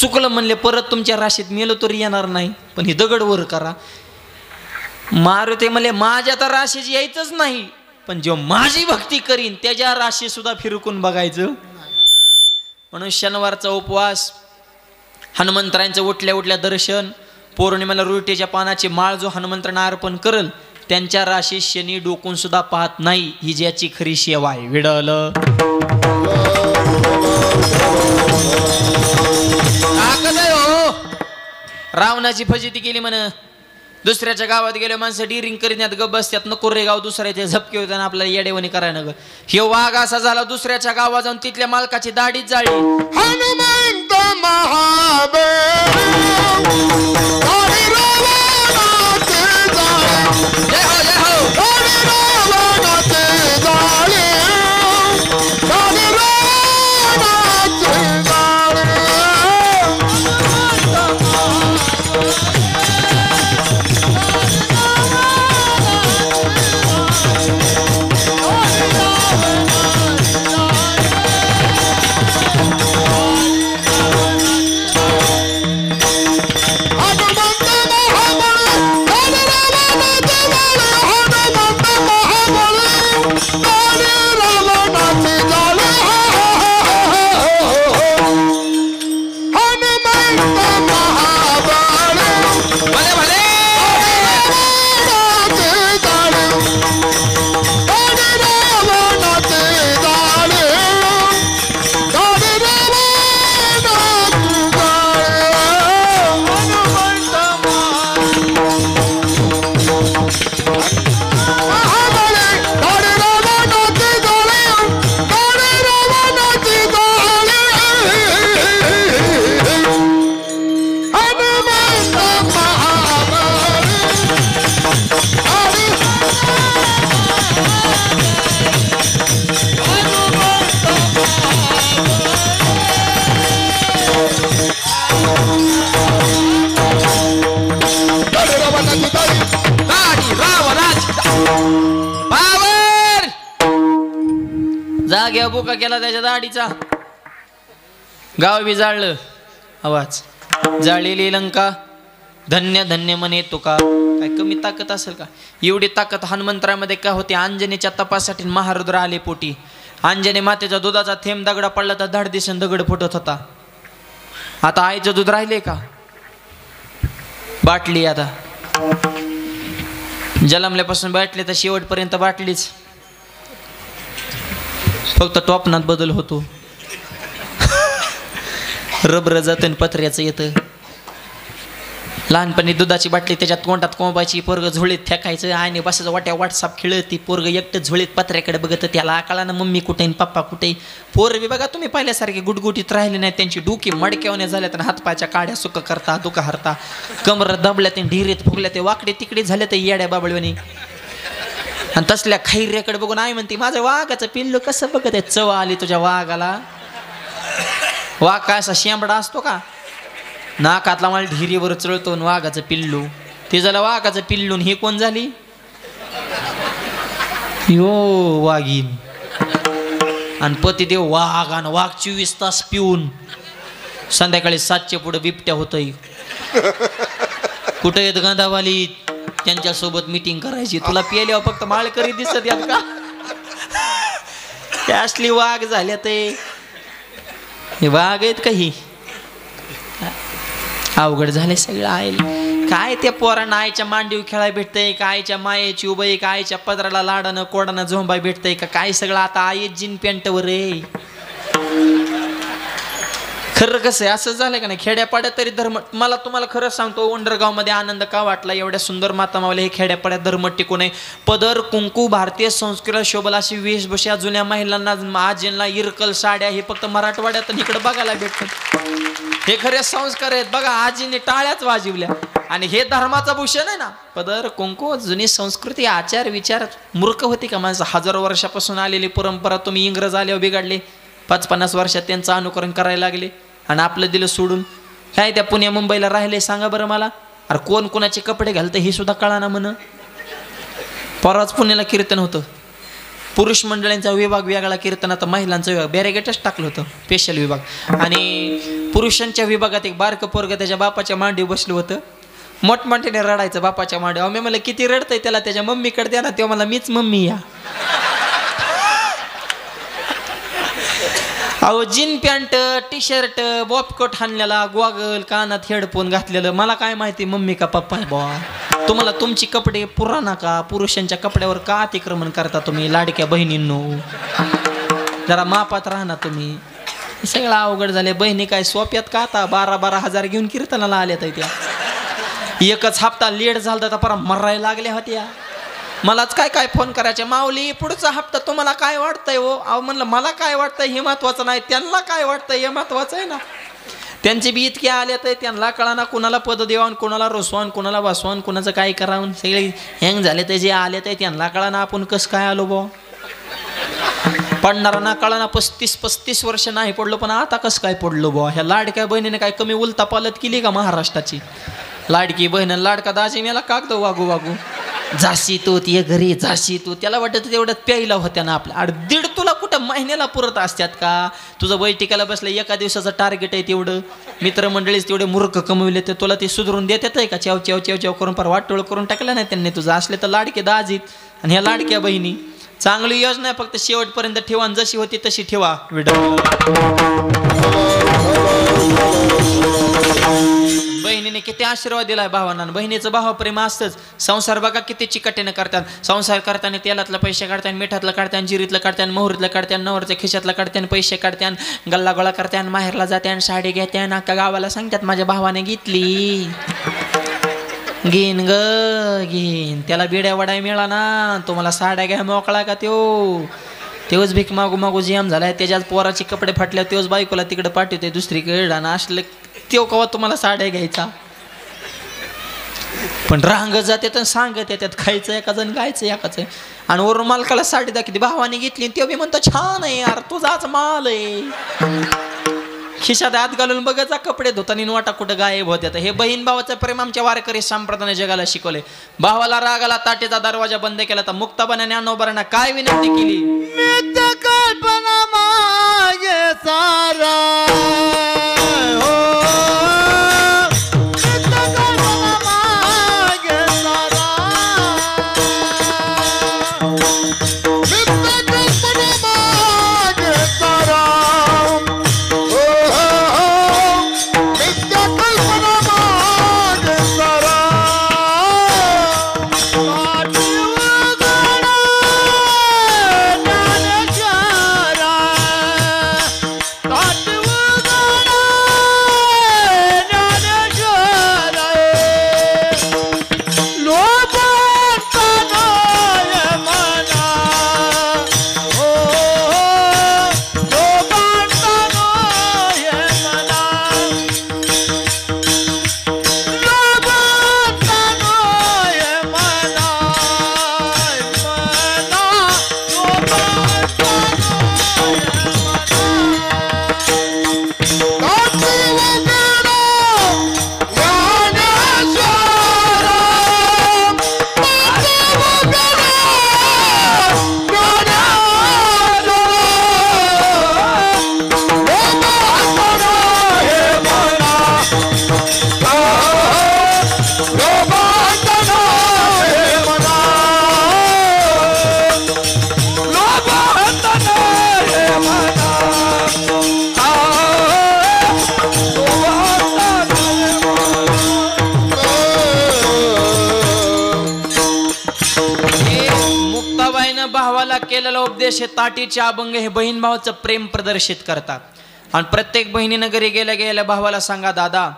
चुकलं म्हणले, परत तुमच्या राशीत मेलो तरी येणार नाही, पण ही दगड वर करा. मारुती म्हणले, माझ्या तर राशीच यायचंच नाही, पण जो माझी भक्ती करीन त्याच्या राशी सुद्धा फिरकून बघायचं. म्हणून शनिवारचा उपवास, हनुमंतरायांचं उठल्या उठल्या दर्शन, पौर्णिमेला रुईटेच्या पानाची माळ जो हनुमंतरांना अर्पण करल त्यांच्या राशी शनी डोकून सुद्धा पाहत नाही. ही ज्याची खरी सेवा आहे. विडल ताकद आहे हो. रावणाची फजिती केली म्हण. दुसऱ्याच्या गावात गेले माणसं डिरिंग करीत गप बसत्यात. नको रे गाव दुसऱ्याचे झपके होते आपल्याला येडेवणी करायला ग. हे वाघ असा झाला दुसऱ्याच्या गावात जाऊन तिथल्या मालकाची दाढीच जाळली. हनुमंत महाबळ हरी रावणाचे जाळे. जय हो जय हो. हरी रावणाचे जाळे. हरी रावणाचे जाळे. भले भले. दाढी रावणाची पावर. जाग्या बुका केला त्याच्या दाढीचा. गाव बी जाळलं. आवाज जाळलेली लंका धन्य धन्य म्हणे तुका. काय कमी ताकद असेल का? एवढी ताकद हनुमंतरामध्ये का होती? अंजनीच्या तपासाठी महारुद्र आले पोटी. अंजनी मातेचा दुधाचा थेंब दगडा पडला तर धड दिसन दगड फुटत होता. आता आईचं दूध राहिले का? बाटली आता जलमल्यापासून बाटली तर शेवटपर्यंत बाटलीच. फक्त टॉपनात बदल होतो. रबर जातं पत्र्याचं येतं. लहानपणी दुधाची बाटली त्याच्यात तोंडात कोंबायची. पोरग झोळीत फेकायचं. आईने बसायचं वाट्या व्हॉट्सअप खेळत. ती पोरग एकटं झोळीत पत्र्याकडे बघत. त्याला कळा ना मम्मी कुठे पप्पा कुठे. पोर बी बघा तुम्ही पाहिल्यासारखे गुटगुटीत राहिले नाही. त्यांची डोकी मडक्यावण्या झाल्या तर हातपायच्या काड्या सुख करता दुखा हरता. कमर दबल्या ते ढिरीत फुगल्या ते वाकडे तिकडे झाले तर येड्या बाबळवणी. आणि तसल्या खैऱ्याकडे बघून आई म्हणते माझं वाघाचं पिल्लू कसं बघत आहे. चव आली तुझ्या वाघाला. वाघ काय असा शेंबडा असतो का? नाकातला मला ढिरीवर चळतो. वाघाचं पिल्लू ते झालं वाघाचं पिल्लून. हे कोण झाली? यो वाघीन. आणि पतिदेव वाघ. आणि वाघ 24 तास पिऊन संध्याकाळी 7च्या पुढे बिबट्या होतय. कुठं येत गांधावाली त्यांच्यासोबत मीटिंग करायची. तुला पिल्यावर फक्त माळकरी दिसत यात का? असली वाघ झाल्या ते. हे वाघ आहेत काही. अवघड झाले सगळं. आईल काय त्या पोरांना आईच्या मांडीव खेळाय भेटतंय का? आईच्या मायेची उभई का? आईच्या पदराला लाडानं कोडानं झोंबाय भेटतंय का? काय सगळं आता आई जीन पॅन्टवर रे. खरं कसं आहे असं झालं का नाही? खेड्यापाड्यात तरी धर्म. मला तुम्हाला खरं सांगतो वंडरगाव मध्ये आनंद का वाटला? एवढ्या सुंदर माता मावल्या हे खेड्यापाड्यात धर्म टिकून आहे. पदर कुंकू भारतीय संस्कृतीला शोभल अशी वेशभूषा जुन्या महिलांना आजींना इरकल साड्या हे फक्त मराठवाड्यात इकडे बघायला भेटतात. हे खरे संस्कार आहेत. बघा आजीने टाळ्याच वाजवल्या. आणि हे धर्माचं भूषण आहे ना. पदर कुंकू जुनी संस्कृती आचार विचार. मूर्ख होती का माणसं? हजारो वर्षापासून आलेली परंपरा तुम्ही इंग्रज आल्यावर बिघडले. 50-50 वर्षात त्यांचं अनुकरण करायला लागले. आणि आपलं दिलं सोडून. काय त्या पुण्या मुंबईला राहिले सांगा बरं मला. अरे कोण कोणाचे कपडे घालतं हे सुद्धा कळाना म्हण. परवाच पुण्याला कीर्तन होतं. पुरुष मंडळींचा विभाग वेगळा कीर्तन. आता महिलांचा विभाग बॅरेगेटच टाकलं होतं स्पेशल विभाग. आणि पुरुषांच्या विभागात एक बारकं पोरग त्याच्या बापाच्या मांडीवर बसलं होतं. मोठमोठ्याने रडायचं बापाच्या मांडीवर. मी म्हणलं किती रडतंय त्याला त्याच्या मम्मीकडे द्या ना. तेव्हा मला मीच मम्मी या. अहो जीन पॅन्ट टी शर्ट बॉपकोट हाणलेला गॉगल कानात हेडफोन घातलेलं. मला काय माहिती मम्मी का पप्पा आहे बॉ. तुम्हाला तुमची कपडे पुराणा का? पुरुषांच्या कपड्यावर का अतिक्रमण करता तुम्ही? लाडक्या बहिणींनो जरा मापात राहा ना तुम्ही. सगळं अवघड झाले. बहिणी काय सोप्यात का आता 12,000 घेऊन कीर्तनाला आल्यात त्या. एकच हप्ता लेट झाला तर परत मरायला लागल्या होत्या. मलाच काय काय फोन करायचे, माऊली पुढचा हप्ता तुम्हाला काय वाटतंय हो. अहो म्हणलं मला काय वाटतंय हे महत्वाचं नाही, त्यांना काय वाटतंय हे महत्वाचं आहे ना. त्यांचे बी इतके आले तर त्यांना कळाना कुणाला पद देवान, कुणाला रोसवान, कुणाला बसवान, कुणाचं काय करावं. सगळे हँग झाले तर जे आले तर त्यांना कळाना आपण कसं काय आलो बो. पडणारा ना कळाना 35 वर्ष नाही पडलो, पण आता कसं काय पडलो बो. ह्या लाडक्या बहिणीने काय कमी उलता पालत केली का महाराष्ट्राची. लाडकी बहीण लाडका दाजी मला कागद वागू वागू जाशी तू ये घरी जाशी तू. त्याला वाटत तेवढ्यात प्यायला होत्या ना आपल्या. 1.5 तुला कुठं महिन्याला पुरत असतात का. तुझं बैठकीला बसलं एका दिवसाचं टार्गेट आहे तेवढं. मित्रमंडळीच तेवढे मूर्ख कमविले तर तुला ते सुधरून देतात आहे का. चेव चेव चेव चेव करून फार वाटोळ करून टाकलं नाही त्यांनी तुझं. असले तर लाडके दाजीत आणि ह्या लाडक्या बहिणी. चांगली योजना आहे, फक्त शेवटपर्यंत ठेवा. जशी होती तशी ठेवा. बहिणीने किती आशीर्वाद दिलाय भावांना. बहिणीचं भावप्रेम असतंच. संसार बघा किती चिकटीनं करतात. संसार करताना तेलातलं पैसे काढतात, मिठातलं काढतात, जिरीतलं काढतात, मोहरीतलं काढतात, नवरच्या खिशातलं काढतात, पैसे काढतात, गल्ला गोळा करतात, माहेरला जात्यान, साडी घेत्यान, अख्खा गावाला सांगतात माझ्या भावाने घेतली. घेईन ग घेईन. त्याला बिड्या वडाय मिळा ना. तुम्हाला साड्या घ्या मोकळा का तेवच भीक मागू मागू जियाम झालाय. त्याच्यात पोराचे कपडे फाटल्या तेवच बायकोला तिकडे पाठवते दुसरीकडे. आणि असलं तेव कवा तुम्हाला साड्या घ्यायचा. पण रांग जाते तर सांगत येतात खायचं एकाच आणि गायचं एकाच. आणि वरून मालकाला साडी दाखवते भावाने घेतली. तेव्हा मी म्हणतो छान आहे यार तुझाच माल आहे. खिशात हात घालून बघायचा कपडे धुतानी वाटा कुठं गायब होत्यात. हे बहीण भावाचं प्रेम आमच्या वारकरी संप्रदायाने जगाला शिकवले. भावाला रागाला ताटेचा दरवाजा बंद केला तर मुक्ताबाने ज्ञानोबांना काय विनंती केली. मित्र कल्पना मागे सारा केलेला उपदेश हे ताटीचे अभंग हे बहीण भावाचं प्रेम प्रदर्शित करतात. आणि प्रत्येक बहिणीनं घरी गेल्या गेल्या भावाला सांगा दादा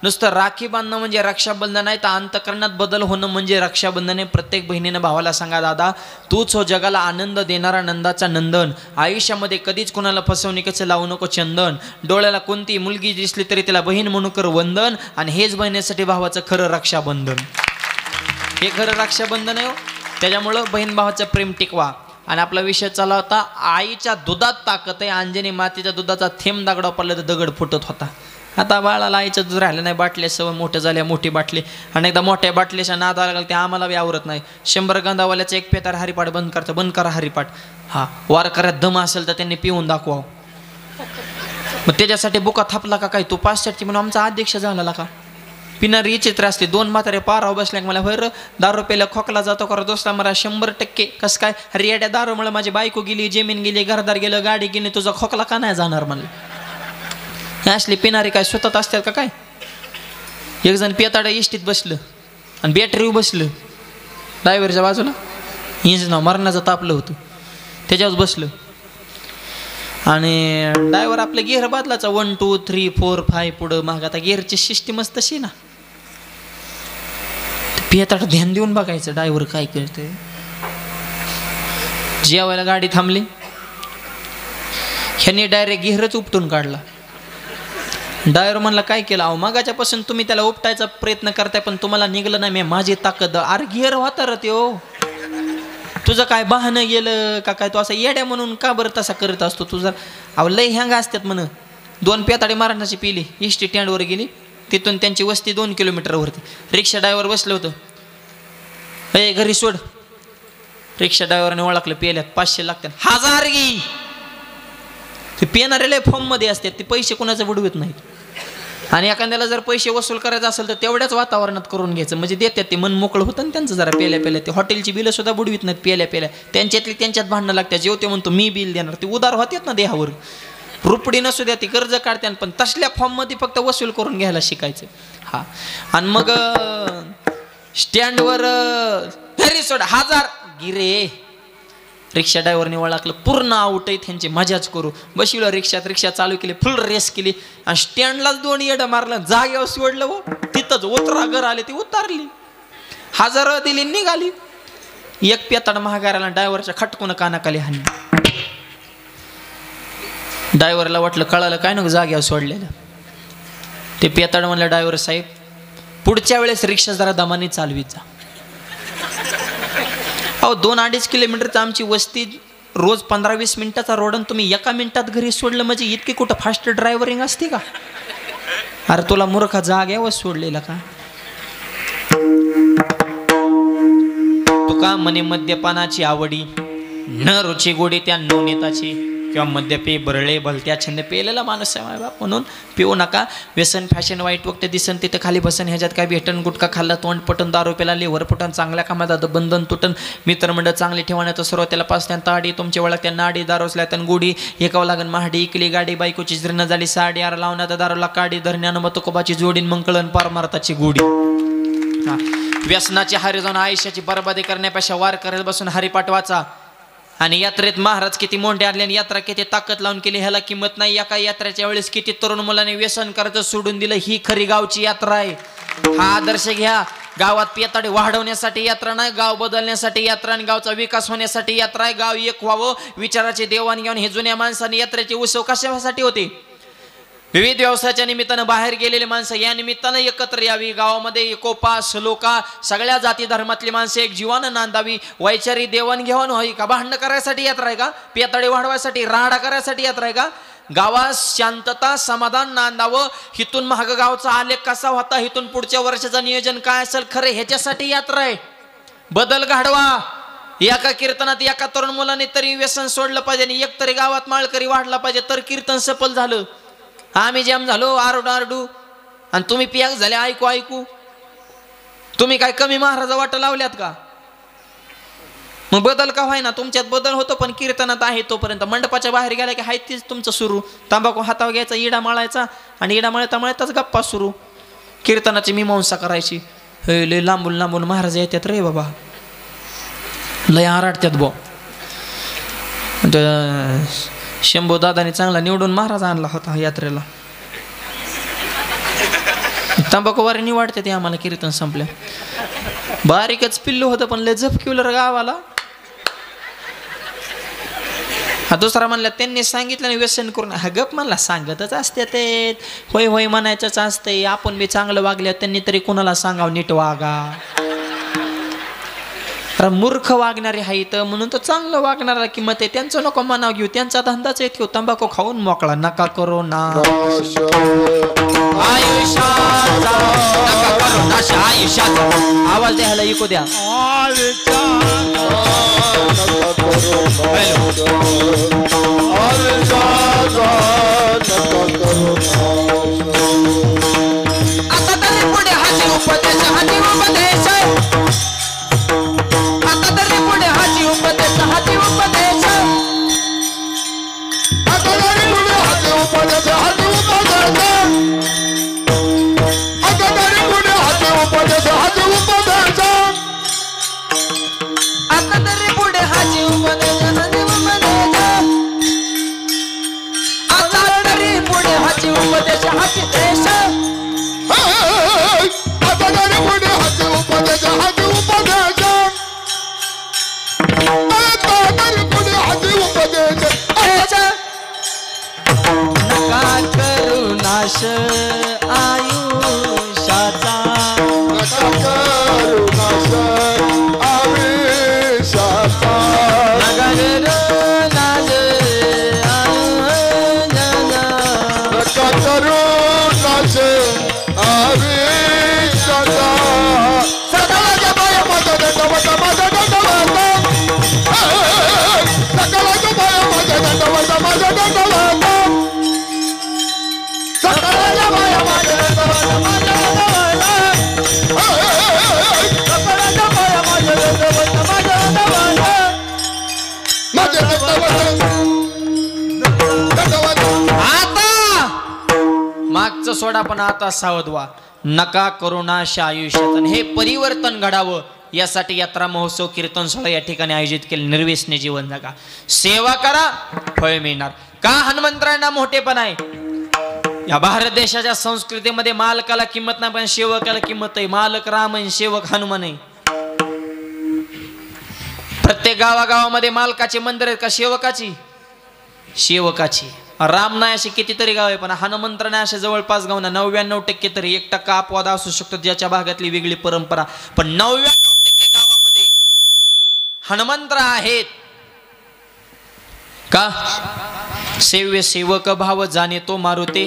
नुसतं राखी बांधणं म्हणजे रक्षाबंधन आहे तर अंतकरणात बदल होणं म्हणजे रक्षाबंधन आहे. प्रत्येक बहिणीनं भावाला सांगा दादा तूच हो जगाला आनंद देणारा नंदाचा नंदन. आयुष्यामध्ये कधीच कोणाला फसवणुकीचं लावू नको चंदन. डोळ्याला कोणती मुलगी दिसली तरी तिला बहीण म्हणू कर वंदन. आणि हेच बहिणीसाठी भावाचं खरं रक्षाबंधन. हे खरं रक्षाबंधन आहे. त्याच्यामुळं बहीण भावाचं प्रेम टिकवा. आणि आपला विषय चालला होता आईच्या दुधात ताकद आहे. अंजनी मातेच्या दुधाचा थेंब दगडा पडला तर दगड फुटत होता. आता बाळाला आईचं दूध राहिलं नाही. बाटल्या सवय मोठं झाल्या मोठी बाटली. आणि एकदा मोठ्या बाटलीच्या नादा लागला ते आम्हाला बी आवरत नाही. 100 गंधावाल्याचं एक पेतार हरिपाठ बंद करतं. बंद करा हरिपाठ. हा वारकऱ्यात दम असेल तर त्यांनी पिऊन दाखवावं. मग त्याच्यासाठी बुका थापला का काय तू 5 म्हणून आमचा अध्यक्ष झाला का. पिणारी चित्र असते. 2 म्हातारे पाराव बसल्या मला होय दारू प्यायला खोकला जातो करा दोस्ता मला 100% कसं काय. अरे येड्या दारूमुळे माझी बायको गेली जमीन गेली घरदार गेलं गाडी गेली तुझा खोकला का नाही जाणार म्हणलं. असली पिणारी काय स्वतःत असतात का काय. एक जण पेताडा इष्टीत बसलं आणि बॅटरीवर बसलं ड्रायव्हरच्या बाजूला. इंजिन मरणाचं तापलं होतं त्याच्यावर बसलं. आणि ड्रायव्हर आपल्या गिअर बदलाचा 1 2 3 4 5 पुढं माग. आता गिअरची सिस्टीमच तशी ना. पियाताट ध्यान देऊन बघायचं ड्रायव्हर काय करते. जेवायला गाडी थांबली, ह्यांनी डायरेक्ट गिअरच उपटून काढला. ड्रायव्हर म्हणला काय केलं? अहो मागाच्यापासून तुम्ही त्याला उपटायचा प्रयत्न करताय पण तुम्हाला निघलं नाही. मी माझी ताकद. अरे गिअर होता रे त्यो, तुझं काय बहाणं गेलं का काय? तू असं येड्या म्हणून का बरं तसा करत असतो तुझा? अहो लय ह्यांगा असतात म्हण. 2 पेताडे मारण्याची पिली, इष्टी स्टँडवर गेली. तिथून त्यांची वस्ती 2 किलोमीटरवरती. रिक्षा ड्रायव्हर बसलं होतं. ए घरी सोड. रिक्षा ड्रायव्हरने ओळखलं, पेल्यात 500 लागतात. 1000 घे. ते पेणारे लय फॉर्म मध्ये असतात, ते पैसे कोणाचे बुडवत नाहीत. आणि एखाद्याला जर पैसे वसूल करायचं असेल तर तेवढ्याच वातावरणात करून घ्यायचं, म्हणजे देतात ते, मन मोकळं होतं. आणि त्यांचं जरा पेल्या पेल्या ते हॉटेलची बिलं सुद्धा बुडवीत नाहीत. पेल्या पेल्या त्यांच्यातली त्यांच्यात भांडणं लागतात. जेवते म्हणतो मी बिल देणार, ते उदार होतात ना देहावर. रुपडी नसू द्या, ती कर्ज काढतात, पण तसल्या फॉर्म मध्ये फक्त वसूल करून घ्यायला शिकायचं. हा. आणि मग स्टँडवर घरी सोड 1000 गिरे. रिक्षा ड्रायव्हरने ओळखलं, पूर्ण आउट आहे त्यांची, मजाच करू. बसविलं रिक्षात, रिक्षा चालू केली, फुल रेस केली. आणि स्टँडलाच 2 येडं मारलं, जागेवर सोडलं. व तिथंच उतरा घर आले, ती उतारली. 1000 दिली, निघाली. एक पेताड महागाराला ड्रायव्हरच्या खटकून कानाखाली हाणली. ड्रायव्हरला वाटलं कळालं काय नको जागेवर सोडलेलं. ते पेताड म्हणलं ड्रायव्हर साहेब पुढच्या वेळेस रिक्षा जरा दमाने चालवीत जा. अहो 2-2.5 किलोमीटरचा आमची वस्ती, रोज 15-20 मिनिटाचा रोड, आणि तुम्ही 1 मिनिटात घरी सोडलं म्हणजे इतकी कुठं फास्ट ड्रायव्हरिंग असते का? अरे तुला मूर्खा जाग्यावर सोडलेला का? तुका म्हणे मद्यपानाची आवडी, न रुची गोडी त्या नवनीताची, किंवा मद्यपे बरळे भलत्या छंद. पेलेला माणूस आहे बाप, म्हणून पिऊ नका. व्यसन फॅशन वाईट वक्त दिसन तिथं खाली बसन. ह्याच्यात काय भेटन? गुटखा खाल्ला तोंड पटन, दारू पेला लेवर फुटन, चांगल्या कामात बंधन तुटन, मित्रमंडळ चांगले ठेवण्याचं सुरुवातीला पास त्या ताडी, तुमची ओळख त्या नाडी, दारोसल्या त्या गोडी, एकावं लागन महाडी, इकली गाडी, बायकोची जीर्ण झाली साडी, यार लावण्यात दारूला काडी, धरण्यानं मग तुकोबाची जोडीन, मंकळन पारमार्थाची गोडी. हा. व्यसनाची हारी जाऊन आयुष्याची बरबादी करण्यापेक्षा वार करायला बसून हरिपाठ वाचा. आणि यात्रेत महाराज किती मोठे आणले आणि यात्रा किती ताकद लावून केली, ह्याला किंमत नाही. एका यात्रेच्या वेळेस किती तरुण मुलांनी व्यसन करायचं सोडून दिलं. ही खरी गावची यात्रा आहे. हा आदर्श घ्या. गावात पेताडे वाढवण्यासाठी यात्रा नाही, गाव बदलण्यासाठी यात्रा, आणि गावचा विकास होण्यासाठी यात्रा आहे. गाव एक व्हावं, विचाराचे देवाणघेवाण. हे जुन्या माणसांनी यात्रेचे उत्सव कशासाठी होते? विविध व्यवसायाच्या निमित्तानं बाहेर गेलेले माणसं या निमित्तानं एकत्र यावी. गावामध्ये एकोपा, सलोखा, सगळ्या जाती धर्मातली माणसं एक जीवानं नांदावी. वैचारिक देवाणघेवाण व्हावी. का भांडणं करायसाठी यात्रा आहे का? पेताडे वाढवायसाठी, राडा करायसाठी यात्रा आहे का? गावात शांतता, समाधान नांदावं. हिथून महाग गावचा आलेख कसा होता, हिथून पुढच्या वर्षाचं नियोजन काय असेल, खरे ह्याच्यासाठी यात्रा आहे. बदल घडवा. एका कीर्तनात एका तरुण मुलाने तरी व्यसन सोडलं पाहिजे, आणि एक तरी गावात माळकरी वाढला पाहिजे, तर कीर्तन सफल झालं. आम्ही जाम झालो आरडू आरडू, आणि तुम्ही पियाक झाले ऐकू ऐकू. तुम्ही काय कमी महाराज वाट लावल्यात का? मग बदल का व्हाय ना? तुमच्यात बदल होतो, पण कीर्तनात आहे तोपर्यंत. मंडपाच्या बाहेर गेला की हाय तीच तुमचं सुरू. तंबाखू हातावर घ्यायचा, इडा माळायचा, आणि इडा मळता मळताच गप्पा सुरू. कीर्तनाची मीमांसा करायची. लय लांबून लांबून महाराज येतात रे बाबा, लय आराडतात बो. शंभू दादाने चांगला निवडून महाराज आणला होता यात्रेला. तंबाखूवारी निवाडते ते आम्हाला कीर्तन संपल्या. बारीकच पिल्लू होतं पण लय झपकिवलं गावाला. हा दुसरा म्हणला त्यांनी सांगितलं नाही व्यसन करून. हा गप म्हणला, सांगतच असते ते, होय होय म्हणायचंच असतंय. आपण बी चांगलं वागल्या, त्यांनी तरी कोणाला सांगावं नीट वागा. मूर्ख वागणारे आहेत म्हणून तर चांगलं वागणारा किंमत आहे. त्यांचं नको मनाव घेऊ, त्यांचा धंदाच येतो. तंबाखू खाऊन मोकळा नका करो ना. आवाज द्यायला ऐकू द्या. आता तरी पुढे हाती उपदेश, हाती उपदेश, आता तरी पुढे हाती उपदेश, हाती उपदेश, आता तरी पुढे हाती उपदेश, हाती उपदेश, आता तरी पुढे हाती उपदेश, हाती उपदेश, आता तरी पुढे हाती उपदेश, हाती उपदेश. नाश आयुष्याचा नका करू नाश आयुष्याचा नगर नाश नका करू नाश आयुष्याचा सकाळच्या बाया माझ्या दंडवत माझ्या दंडवत सकाळच्या बाया माझ्या दंडवत माझ्या दंडवत सकाळच्या बाया माझ्या दंडवत माझ्या दंडवत सकाळच्या बाया माझ्या दंडवत माझ्या दंडवत आता मागचं सोडा पण आता सावध व्हा. नका करुणाश आयुष्यात. आणि हे परिवर्तन घडावं यासाठी यात्रा महोत्सव कीर्तन सोहळा या ठिकाणी आयोजित केले. निर्व्यसनी जीवन जगा, सेवा करा, फळ मिळणार. का हनुमंतरायांना मोठेपण आहे. या भारत देशाच्या संस्कृतीमध्ये मालकाला किंमत नाही पण सेवकाला किंमत आहे. मालक राम आहे, सेवक हनुमान आहे. प्रत्येक गावागावामध्ये मालकाचे मंदिर आहेत का सेवकाची? सेवकाची. राम नाही असे कितीतरी गाव आहे पण हनुमंत नाही असे जवळपास गाव ना 99% तरी 1% अपवाद असू शकतो ज्याच्या भागातली वेगळी परंपरा. पण 99% गावामध्ये हनुमंत आहेत. का? सेव्य सेवक भाव जाणे तो मारुते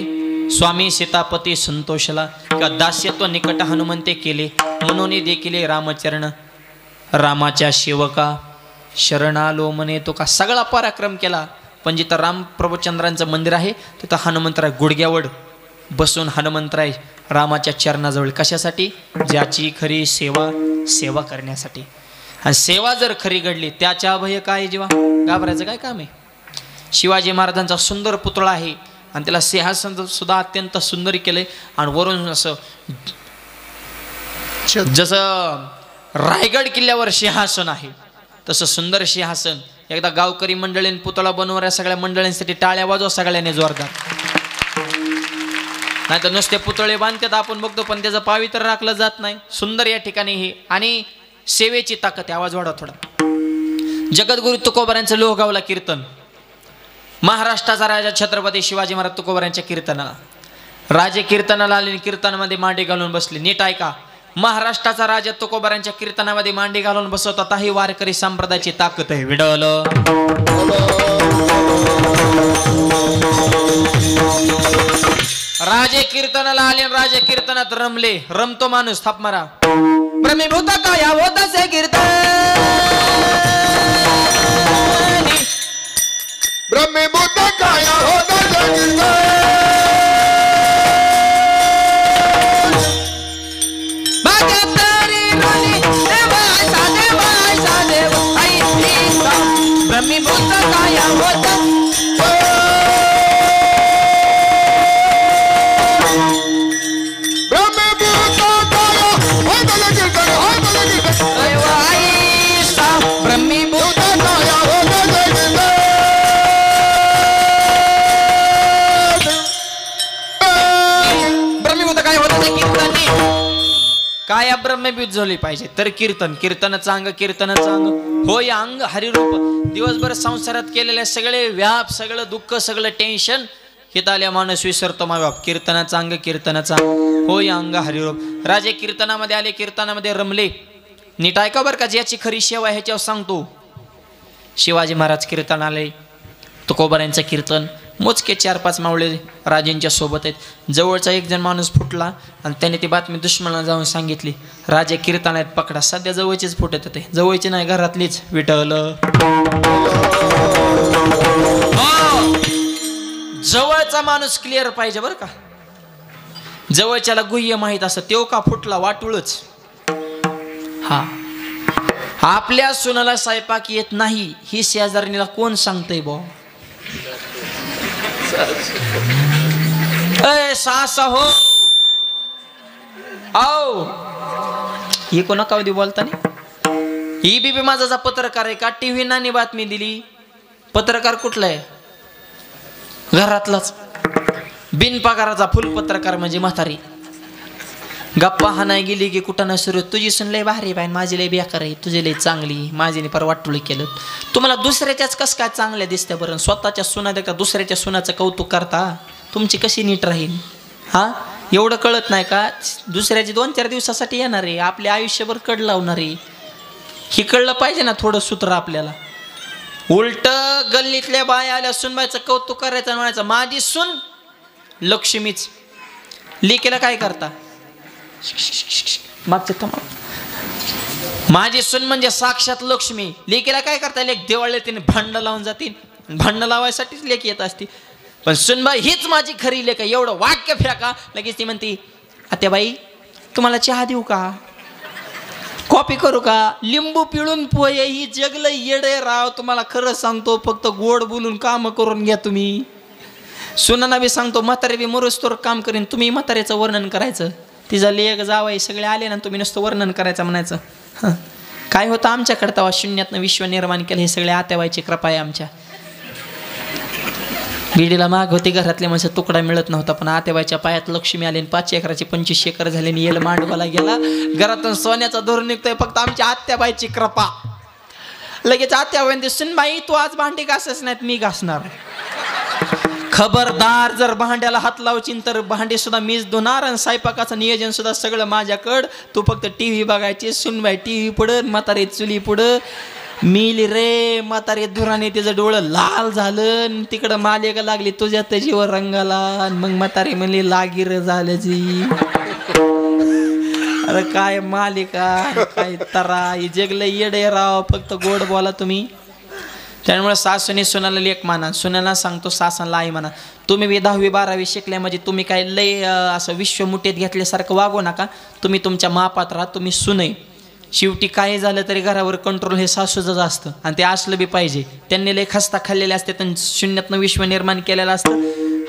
स्वामी सीतापती संतोषला. का दास्यत्व निकट हनुमंते केले म्हणून देखील रामचरण रामाच्या सेवका शरणालो म्हणे तो. का सगळा पराक्रम केला पण जिथं राम प्रभुचंद्रांचं मंदिर आहे तिथं हनुमंतराय गुडघ्यावड बसून हनुमंतराय रामाच्या चरणाजवळ. कशासाठी? ज्याची खरी सेवा सेवा करण्यासाठी. आणि सेवा जर खरी घडली त्याच्या अभय काय जीवा, घाबरायचं काय काम आहे. शिवाजी महाराजांचा सुंदर पुतळा आहे आणि त्याला सिंहासन सुद्धा अत्यंत सुंदर केलंय. आणि वरून असं जसं रायगड किल्ल्यावर सिंहासन आहे तसं सुंदर सिंहासन. एकदा गावकरी मंडळींनी पुतळा बनवणाऱ्या सगळ्या मंडळींसाठी टाळ्या वाजवा सगळ्यांनी जोरदार. नाही तर नुसते पुतळे बांधतात आपण बघतो पण त्याचं पावित्र राखलं जात नाही. सुंदर या ठिकाणी हे आणि सेवेची ताकद. आवाज वाढवा थोडा. जगद्गुरु तुकोबारांचं लोहगावला कीर्तन. महाराष्ट्राचा राजा छत्रपती शिवाजी महाराज तुकोबारांच्या कीर्तनाला राजे कीर्तनाला आले. कीर्तनामध्ये मांडी घालून बसले. नीट ऐका. महाराष्ट्राचा राजा तुकोबारांच्या कीर्तनामध्ये मांडी घालून बसवतात. ही वारकरी संप्रदायाची ताकद आहे. विडल राजे कीर्तनाला आले. राजे कीर्तनात रमले. रमतो माणूस थाप मारा. ब्रह्मीभूत काया होत असे कीर्तन ब्रह्मीभूत काया होत असे कीर्तन ब्रह्मीभूत काया होत ब्रह्मीभूत काया ब्रह्मीभूत काय होत कीर्तनी. काया ब्रह्मभूत झाली पाहिजे तर कीर्तन. कीर्तनाचं अंग कीर्तनाचं अंग होय अंग हरिरूप. दिवसभर संसारात केलेले सगळे व्याप सगळं दुःख सगळं टेन्शन हित आल्या माणूस विसरतो मा बाप. कीर्तनाचा अंग कीर्तनाचा होय अंग हरिरूप. राजे कीर्तनामध्ये आले. कीर्तनामध्ये रमले. नीट ऐका बरं का. ज्याची खरी सेवा ह्याच्यावर सांगतो. शिवाजी महाराज कीर्तन आले. तुकोबारांचं कीर्तन. मोजके 4-5 मावळे राजेंच्या सोबत आहेत. जवळचा एक जण माणूस फुटला आणि त्याने ती बातमी दुश्मनाला जाऊन सांगितली. राजे कीर्तनात पकडा. सध्या जवळचेच फुटत होते. जवळचे नाही घरातलीच. विठल जवळचा माणूस क्लिअर पाहिजे बरं का. जवळच्याला गुह्य माहीत असं तेव का फुटला वाटूळच. हा आपल्या सुनाला स्वयंपाक येत नाही ही शेजारणीला कोण सांगतंय बो. सासा हो आओ हे कोणा कधी बोलता नाही. ही बीबी माझा पत्रकार आहे का. टीव्ही नानी बातमी दिली. पत्रकार कुठला आहे? घरातलाच बिनपगाराचा फुल पत्रकार म्हणजे म्हातारी. गप्पा हा नाही गेली की कुठं ना सुरू. तुझी सुन लय भारी बाई माझी लय बेकार आहे. तुझी लय चांगली माझीने पर वाटोळी केलं. तुम्हाला दुसऱ्याच्याच कस काय चांगल्या दिसत्या बरं. स्वतःच्या सुना देखता दुसऱ्याच्या सुनाचं कौतुक करता. तुमची कशी नीट राहील. हा एवढं कळत नाही का? दुसऱ्याची 2-4 दिवसासाठी येणार आहे, आपल्या आयुष्यभर कड लावणार आहे. हे कळलं पाहिजे ना थोडं सूत्र आपल्याला. उलट गल्लीतल्या बाया आल्या सुनबाईचं कौतुक करायचं आणि म्हणायचं माझी सून लक्ष्मीच. लेकीला काय करता? माझी सून म्हणजे साक्षात लक्ष्मी. लेकीला काय करता? लेक देवाळले तिने भांड लावून जातील, भांड लावायसाठीच लेक येत असते. पण सुनबाई हीच माझी खरी लेक. एवढं वाक्य फेका लगेच ती म्हणती आत्याबाई तुम्हाला चहा देऊ का, कॉफी करू का, लिंबू पिळून पोहे. ही जगलं येडे राव. तुम्हाला खरं सांगतो, फक्त गोड बोलून काम करून घ्या तुम्ही. सुनाना बी सांगतो म्हातारे बी मरुस्तोर काम करीन, तुम्ही म्हाताऱ्याचं वर्णन करायचं. तिचा लेक जावाई सगळे आले ना, तुम्ही नुसतं वर्णन करायचं म्हणायचं. काय होतं आमच्याकडे तेव्हा शून्यातनं विश्व निर्माण केलं. हे सगळे आत्याबाईची कृपा आहे आमच्या. बिडीला माग होती घरातले म्हणजे तुकडा मिळत नव्हता, पण आत्याबाईच्या पायात लक्ष्मी आले. 5 एकराची 25 एकर झाले. येल मांडवाला गेला, घरातून सोन्याचा दोर निघतोय. फक्त आमच्या आत्याबाईची कृपा. लगेच आत्याबाई सुनबाई तू आज भांडी घासच नाहीत, मी घासणार. खबरदार जर भांड्याला हात लावशील तर भांडी सुद्धा मीच धुणार आणि स्वयंपाकाचं नियोजन सुद्धा सगळं माझ्याकडं. तू फक्त टीव्ही बघायची. सुनबाई टीव्ही पुढं, म्हातारी चुली पुढं. मिली रे म्हातारी धुराने तिचं डोळं लाल झालं. तिकडं मालिका लागली तुझ्या त्याच्यावर रंगाला. मग म्हातारी म्हणली लागीर झालं जी. अरे काय मालिका काय तरा. ही जगलं येडे राव. फक्त गोड बोला तुम्ही. त्यामुळे सासूने सुनाला लेक माना, सुनाला सांगतो सासाला आई म्हणा. तुम्ही बी 10वी 12वी शिकल्या म्हणजे तुम्ही काय लय असं विश्व मुठीत घेतल्यासारखं वागू नका. तुम्ही तुमच्या मापात राहा. तुम्ही सुनय. शेवटी काय झालं तरी घरावर कंट्रोल हे सासूचंच असतं आणि ते असलं बी पाहिजे. त्यांनी लय खस्ता खाल्लेले असते आणि शून्यातनं विश्व निर्माण केलेलं असतं.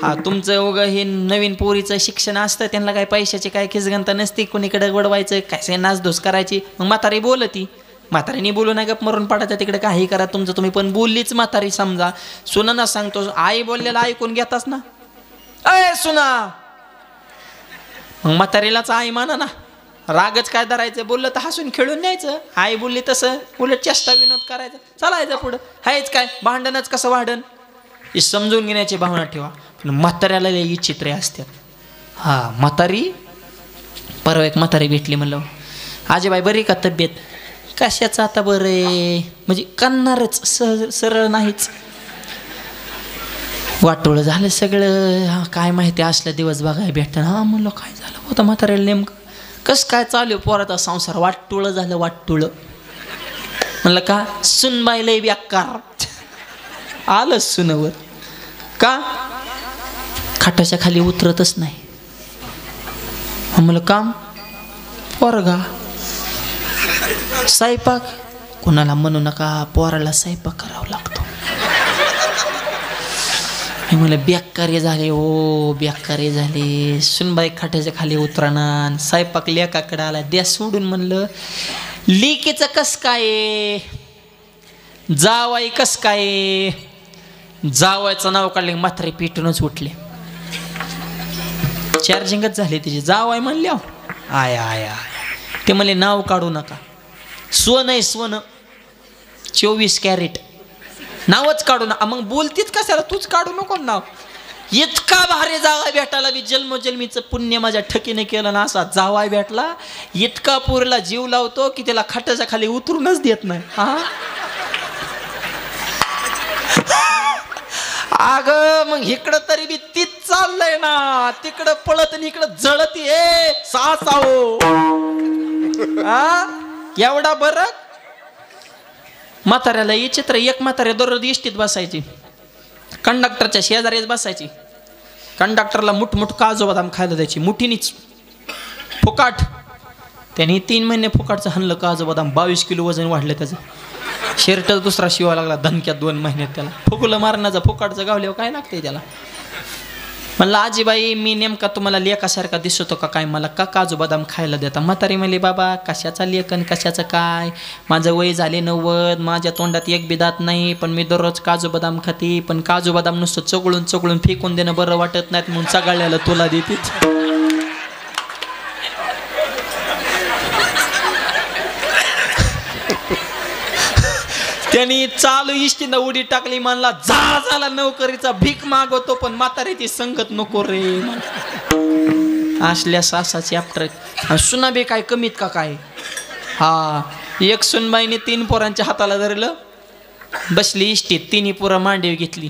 हा तुमचं उगं हे नवीन पोरीचं शिक्षण असतं, त्यांना काय पैशाची काय खिसगंता नसती. कोणीकडे वडवायचं काय नासधूस करायची. मग म्हातारी बोलती. म्हातारीने बोलू नाही गप मरून पडायचं तिकडे काही करा तुमचं तुम्ही. पण बोललीच म्हातारी समजा. सुनाना सांगतो आई बोललेला ऐकून घेताच ना. अय सुना. मग म्हातारीलाच आई माना ना. रागच काय धरायचं. बोललं तर हसून खेळून न्यायचं. आई बोलली तसं उलट चेष्टा विनोद करायचं. चालायचं पुढं. हायच काय भांडणच कसं वाढन हे समजून घेण्याची भावना ठेवा. पण म्हाताऱ्याला लई चित्रे असतात. हा म्हातारी परवा एक म्हातारी भेटली. म्हणलं आजीबाई बरी का तब्येत? कशाचं आता बरं आहे म्हणजे करणारच सरळ नाहीच. वाटोळं झालं सगळं. हा काय माहिती असल्या दिवस बघाय भेटतं. हा म्हणलं काय झालं होतं म्हाताऱ्याला नेमकं? कसं काय चालू पोराचा संसार? वाटोळं झालं वाटोळं. म्हणलं का? सुनबाई लय बेकार. आलं सुनवर का? खाटाच्या खाली उतरतच नाही. म्हणलं काम पोरगा स्वयंपाक कोणाला म्हणू नका, पोराला स्वयंपाक करावा लागतो. मी म्हणलं बेकारी झाले हो बेकारी झाले. सुनबाई खाट्याच्या खाली उतरणार. स्वयंपाक लेकाकडे आला द्या सोडून. म्हणलं लेकीचं कस काय? जावाई कस काय? जावायचं नाव काढले म्हातारी पेटूनच उठले. चार्जिंगच झाली तिची. जावाय म्हणले आय आय आय. ते म्हणले नाव काढू नका. स्वन आहे स्वन 24 कॅरेट. नावच काढू नका. मग बोलतीच कशाला? तूच काढू नको नाव. इतका भारी जावाय भेटायला मी जन्मजन्मीचं पुण्य माझ्या ठकीने केलं ना. असा जावाय भेटला इतका पोरीला जीव लावतो की त्याला खाटाच्या खाली उतरूनच देत नाही. हा अग मग इकडं तरी बी तीच चाललंय ना. तिकडं पळत आणि इकडं जळत. ये सासाओ एवढा बरं. म्हाताऱ्याला हे चित्र. एक म्हाताऱ्या दररोज इष्टीत बसायची. कंडक्टरच्या शेजारीच बसायची. कंडक्टरला मुठमुठ काजू बदाम खायला द्यायची मुठीनीच फुकाट. त्यांनी 3 महिने फुकाटचं हाणलं काजू बदाम. 22 किलो वजन वाढलं त्याचं. शर्ट दुसरा शिवा लागला धनक्यात 2 महिन्यात. त्याला फुकलं मारण्याचं फुकाटचं गावल्यावर काय लागतंय त्याला. म्हणलं आजीबाई मी नेमका तुम्हाला लेकासारखा दिसतो का काय? मला का काजू बदाम खायला देता? म्हातारी म्हणली बाबा कशाचा लेखन कशाचं काय? माझं वय झाले 90. माझ्या तोंडात एक बी दात नाही. पण मी दररोज काजू बदाम खाते. पण काजू बदाम नुसतं चगळून चगळून फेकून देणं बरं वाटत नाहीत म्हणून चगळल्याला तुला देते. त्यांनी चालू इष्टीनं उडी टाकली. म्हणला जा झाला नोकरीचा भीक मागवतो पण म्हातारीची संगत नको रे. असल्या सासाची आपटर सुनाबे काय कमीत का काय. हा एक सुनबाईने 3 पोरांच्या हाताला धरलं, बसली इष्टीत, 3 पोरं मांडीव घेतली.